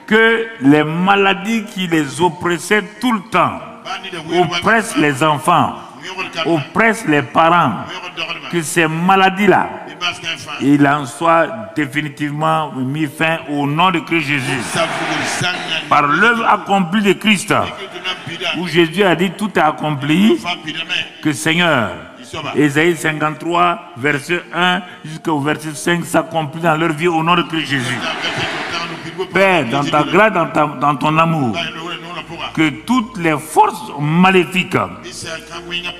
Que les maladies qui les oppressaient tout le temps oppressent les enfants, oppressent les parents. Que ces maladies-là, il en soit définitivement mis fin au nom de Christ Jésus. Par l'œuvre accomplie de Christ, où Jésus a dit tout est accompli, que Seigneur, Ésaïe 53, verset 1 jusqu'au verset 5 s'accomplit dans leur vie au nom de Christ Jésus. Père, dans ta grâce, dans ton amour, que toutes les forces maléfiques,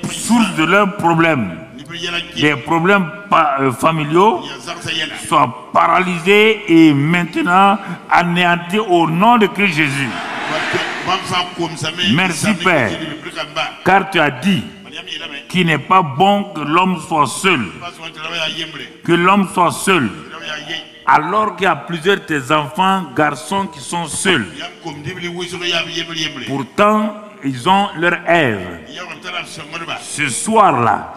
source de leurs problèmes, des problèmes familiaux, soient paralysés et maintenant anéantis au nom de Christ Jésus. Merci Père, car tu as dit qu'il n'est pas bon que l'homme soit seul. Que l'homme soit seul. Alors qu'il y a plusieurs de tes enfants, garçons qui sont seuls. Pourtant, ils ont leur Ève. Ce soir-là,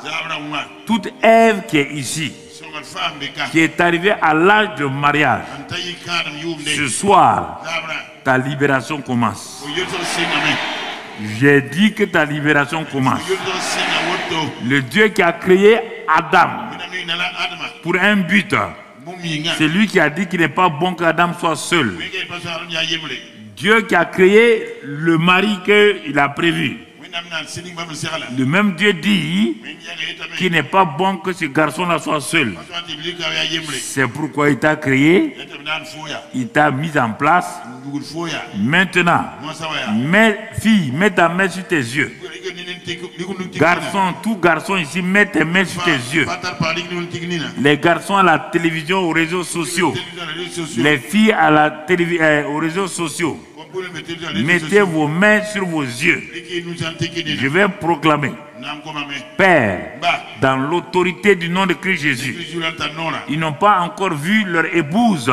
toute Ève qui est ici, qui est arrivée à l'âge de mariage, ce soir, ta libération commence. J'ai dit que ta libération commence. Le Dieu qui a créé Adam pour un but, c'est lui qui a dit qu'il n'est pas bon qu'Adam soit seul. Dieu qui a créé le mari qu'il a prévu. Le même Dieu dit qu'il n'est pas bon que ce garçon-là soit seul. C'est pourquoi il t'a créé, il t'a mis en place. Maintenant, fille, mets ta main sur tes yeux. Garçon, tout garçon ici, mets tes mains sur tes yeux. Les garçons à la télévision, aux réseaux sociaux. Les filles à la aux réseaux sociaux. Mettez vos mains sur vos yeux. Je vais proclamer. Père, dans l'autorité du nom de Christ Jésus, ils n'ont pas encore vu leur épouse.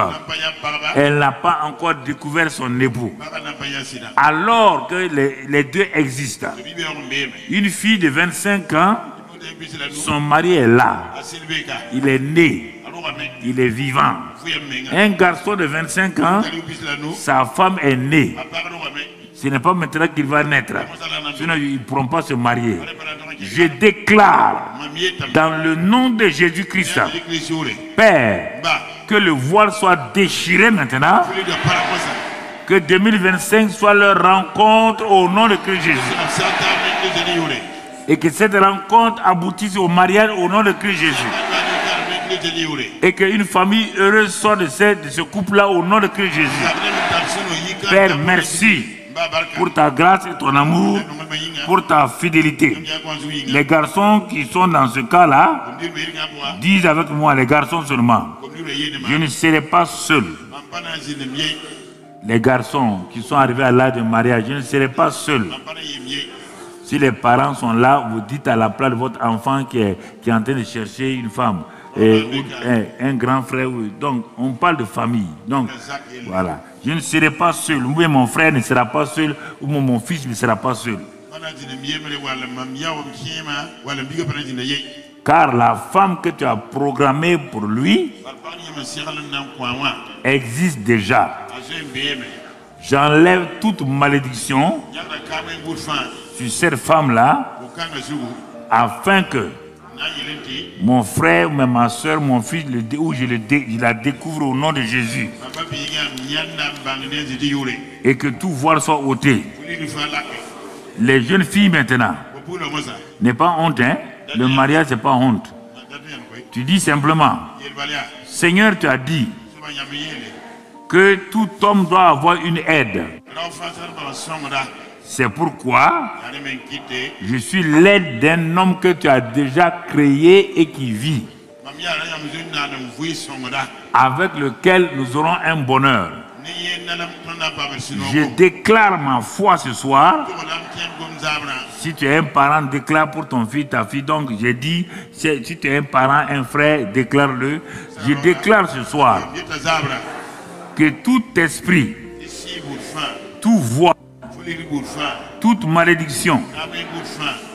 Elle n'a pas encore découvert son époux. Alors que les deux existent. Une fille de 25 ans, son mari est là. Il est né. Il est vivant. Un garçon de 25 ans, sa femme est née. Ce n'est pas maintenant qu'il va naître. Sinon, ils ne pourront pas se marier. Je déclare dans le nom de Jésus-Christ, Père, que le voile soit déchiré maintenant. Que 2025 soit leur rencontre au nom de Christ Jésus. Et que cette rencontre aboutisse au mariage au nom de Christ Jésus. Et qu'une famille heureuse soit de ce couple-là au nom de Christ Jésus. Père, merci pour ta grâce et ton amour, pour ta fidélité. Les garçons qui sont dans ce cas-là, disent avec moi, les garçons seulement, je ne serai pas seul. Les garçons qui sont arrivés à l'âge de mariage, je ne serai pas seul. Si les parents sont là, vous dites à la place de votre enfant qui est en train de chercher une femme, un grand frère. Donc, on parle de famille. Donc, voilà. Je ne serai pas seul. Ou mon frère ne sera pas seul. Ou mon fils ne sera pas seul. Car la femme que tu as programmée pour lui existe déjà. J'enlève toute malédiction sur cette femme-là afin que mon frère, ma soeur, mon fils, où je la découvre au nom de Jésus. Et que tout voile soit ôté. Les jeunes filles maintenant, n'est pas honte, hein? Le mariage, c'est pas honte. Tu dis simplement, Seigneur, tu as dit que tout homme doit avoir une aide. C'est pourquoi je suis l'aide d'un homme que tu as déjà créé et qui vit, avec lequel nous aurons un bonheur. Je déclare ma foi ce soir. Si tu es un parent, déclare pour ton fils, ta fille. Donc j'ai dit, si tu es un parent, un frère, déclare-le. Je déclare ce soir que tout esprit, tout voix, toute malédiction,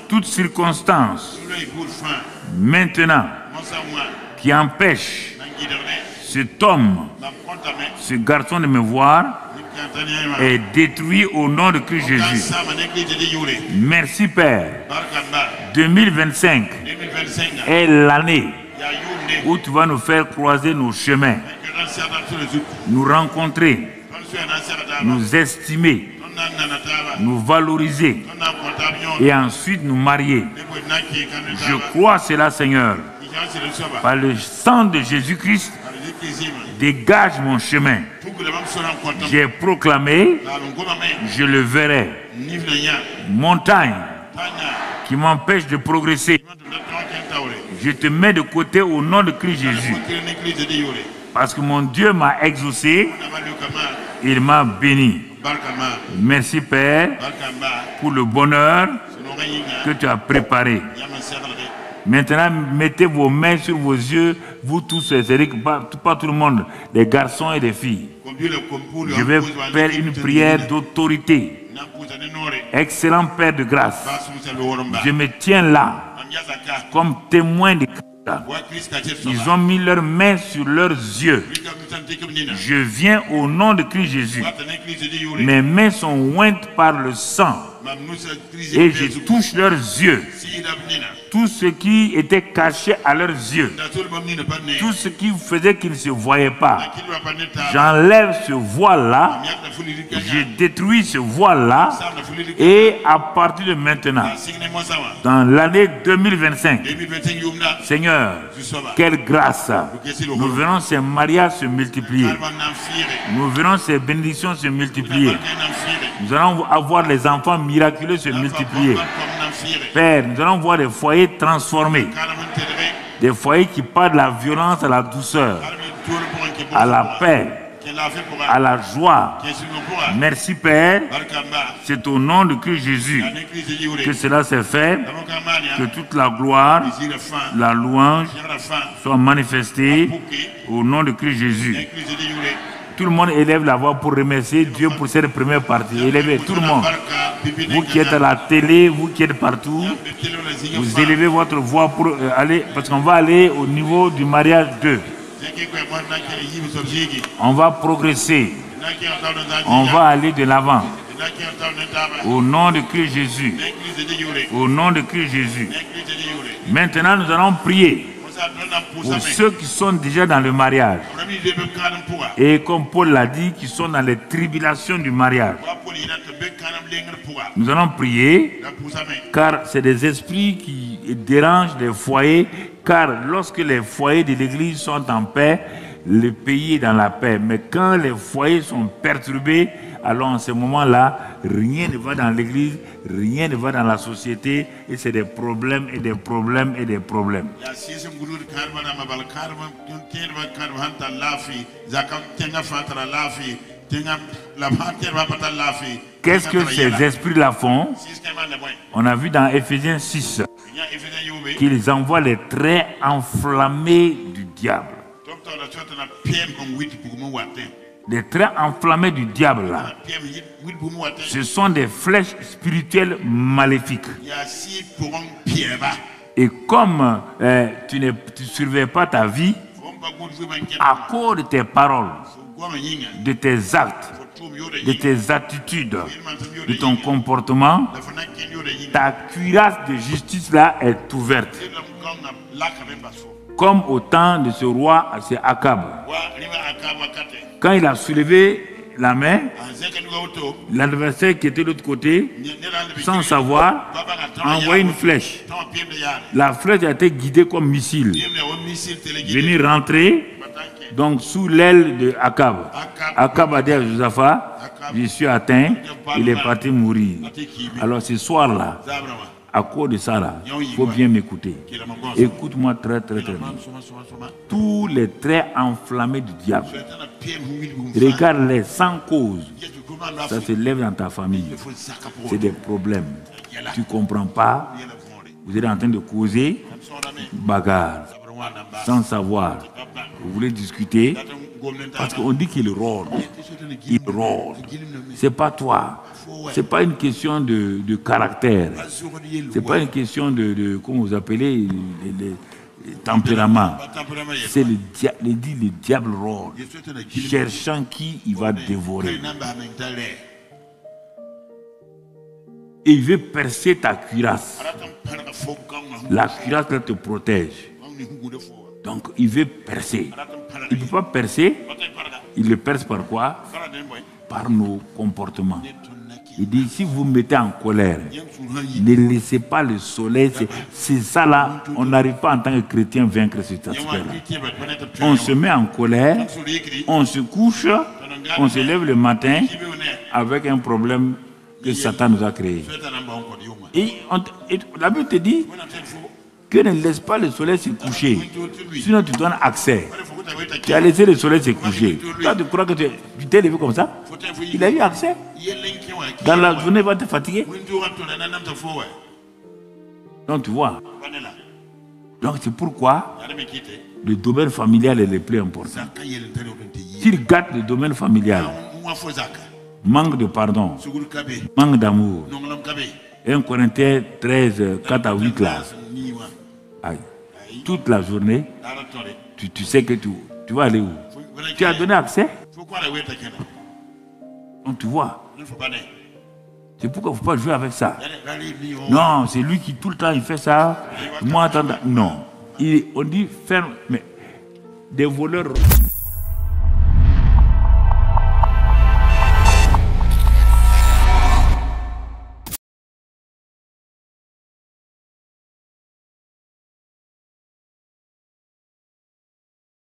toute circonstance, maintenant, qui empêche cet homme, ce garçon de me voir, est détruit au nom de Christ Jésus. Merci Père. 2025 est l'année où tu vas nous faire croiser nos chemins, nous rencontrer, nous estimer, nous valoriser et ensuite nous marier. Je crois cela, Seigneur. Par le sang de Jésus-Christ, dégage mon chemin. J'ai proclamé, je le verrai. Montagne qui m'empêche de progresser, je te mets de côté au nom de Christ Jésus. Parce que mon Dieu m'a exaucé, il m'a béni. Merci Père pour le bonheur que tu as préparé. Maintenant, mettez vos mains sur vos yeux, vous tous, c'est-à-dire pas tout le monde, les garçons et les filles. Je vais faire une prière d'autorité. Excellent Père de grâce, je me tiens là comme témoin de Christ. Ils ont mis leurs mains sur leurs yeux. Je viens au nom de Christ Jésus. Mes mains sont ointes par le sang et je touche leurs yeux. Tout ce qui était caché à leurs yeux, tout ce qui faisait qu'ils ne se voyaient pas, j'enlève ce voile-là, je détruis ce voile-là, et à partir de maintenant, dans l'année 2025, Seigneur, quelle grâce! Nous verrons ces mariages se multiplier, nous verrons ces bénédictions se multiplier, nous allons avoir les enfants miraculeux se multiplier. Père, nous allons voir des foyers transformés, des foyers qui partent de la violence à la douceur, à la paix, à la joie. Merci Père, c'est au nom de Christ Jésus que cela s'est fait, que toute la gloire, la louange soit manifestée au nom de Christ Jésus. Tout le monde élève la voix pour remercier Dieu pour cette première partie. Élevez tout le monde. Vous qui êtes à la télé, vous qui êtes partout, vous élevez votre voix pour aller, parce qu'on va aller au niveau du mariage 2. On va progresser. On va aller de l'avant. Au nom de Christ Jésus. Au nom de Christ Jésus. Maintenant, nous allons prier pour ceux qui sont déjà dans le mariage. Et comme Paul l'a dit, qui sont dans les tribulations du mariage. Nous allons prier, car c'est des esprits qui dérangent les foyers, car lorsque les foyers de l'église sont en paix, le pays est dans la paix. Mais quand les foyers sont perturbés, alors en ce moment-là, rien ne va dans l'église, rien ne va dans la société, et c'est des problèmes et des problèmes et des problèmes. Qu'est-ce que ces esprits-là font? On a vu dans Éphésiens 6 qu'ils envoient les traits enflammés du diable. Les traits enflammés du diable là, ce sont des flèches spirituelles maléfiques. Et comme tu ne surveilles pas ta vie, à cause de tes paroles, de tes actes, de tes attitudes, de ton comportement, ta cuirasse de justice là est ouverte. Comme au temps de ce roi, c'est Akab. Quand il a soulevé la main, l'adversaire qui était de l'autre côté, sans savoir, a envoyé une flèche. La flèche a été guidée comme missile, venir rentrer donc sous l'aile de Akab. Akab a dit à Josaphat, je suis atteint, il est parti mourir. Alors ce soir-là, à cause de ça, là, il faut bien m'écouter. Écoute-moi très très très bien. Tous les traits enflammés du diable, regarde-les sans cause. Ça se lève dans ta famille. C'est des problèmes. Tu ne comprends pas. Vous êtes en train de causer bagarre, sans savoir. Vous voulez discuter, parce qu'on dit qu'il rôde. Il rôde. Ce n'est pas toi. Ce n'est pas une question de caractère. Ce n'est pas une question de comment vous appelez, les tempéraments. C'est le diable rôde, cherchant qui il va dévorer. Et il veut percer ta cuirasse. La cuirasse te protège. Donc il veut percer. Il ne peut pas percer. Il le perce par quoi? Par nos comportements. Il dit, si vous mettez en colère, ne laissez pas le soleil. C'est ça là, on n'arrive pas en tant que chrétien vaincre cet aspect-là. On se met en colère, on se couche, on se lève le matin avec un problème que Satan nous a créé. Et la Bible te dit que ne laisse pas le soleil se coucher, sinon tu donnes accès. Tu as laissé le soleil se coucher. Toi, tu crois que tu t'es levé comme ça? Il a eu accès. Dans la journée, il va te fatiguer. Donc tu vois, Donc c'est pourquoi le domaine familial est le plus important. S'il gâte le domaine familial, manque de pardon, manque d'amour. 1 Corinthiens 13, 4 à 8 là. Aïe. Toute la journée, tu sais que tu vas aller où? Tu as donné accès? Donc tu vois. C'est pourquoi il ne faut pas jouer avec ça. Non, c'est lui qui tout le temps il fait ça. Moi, attends, non. On dit faire, mais des voleurs.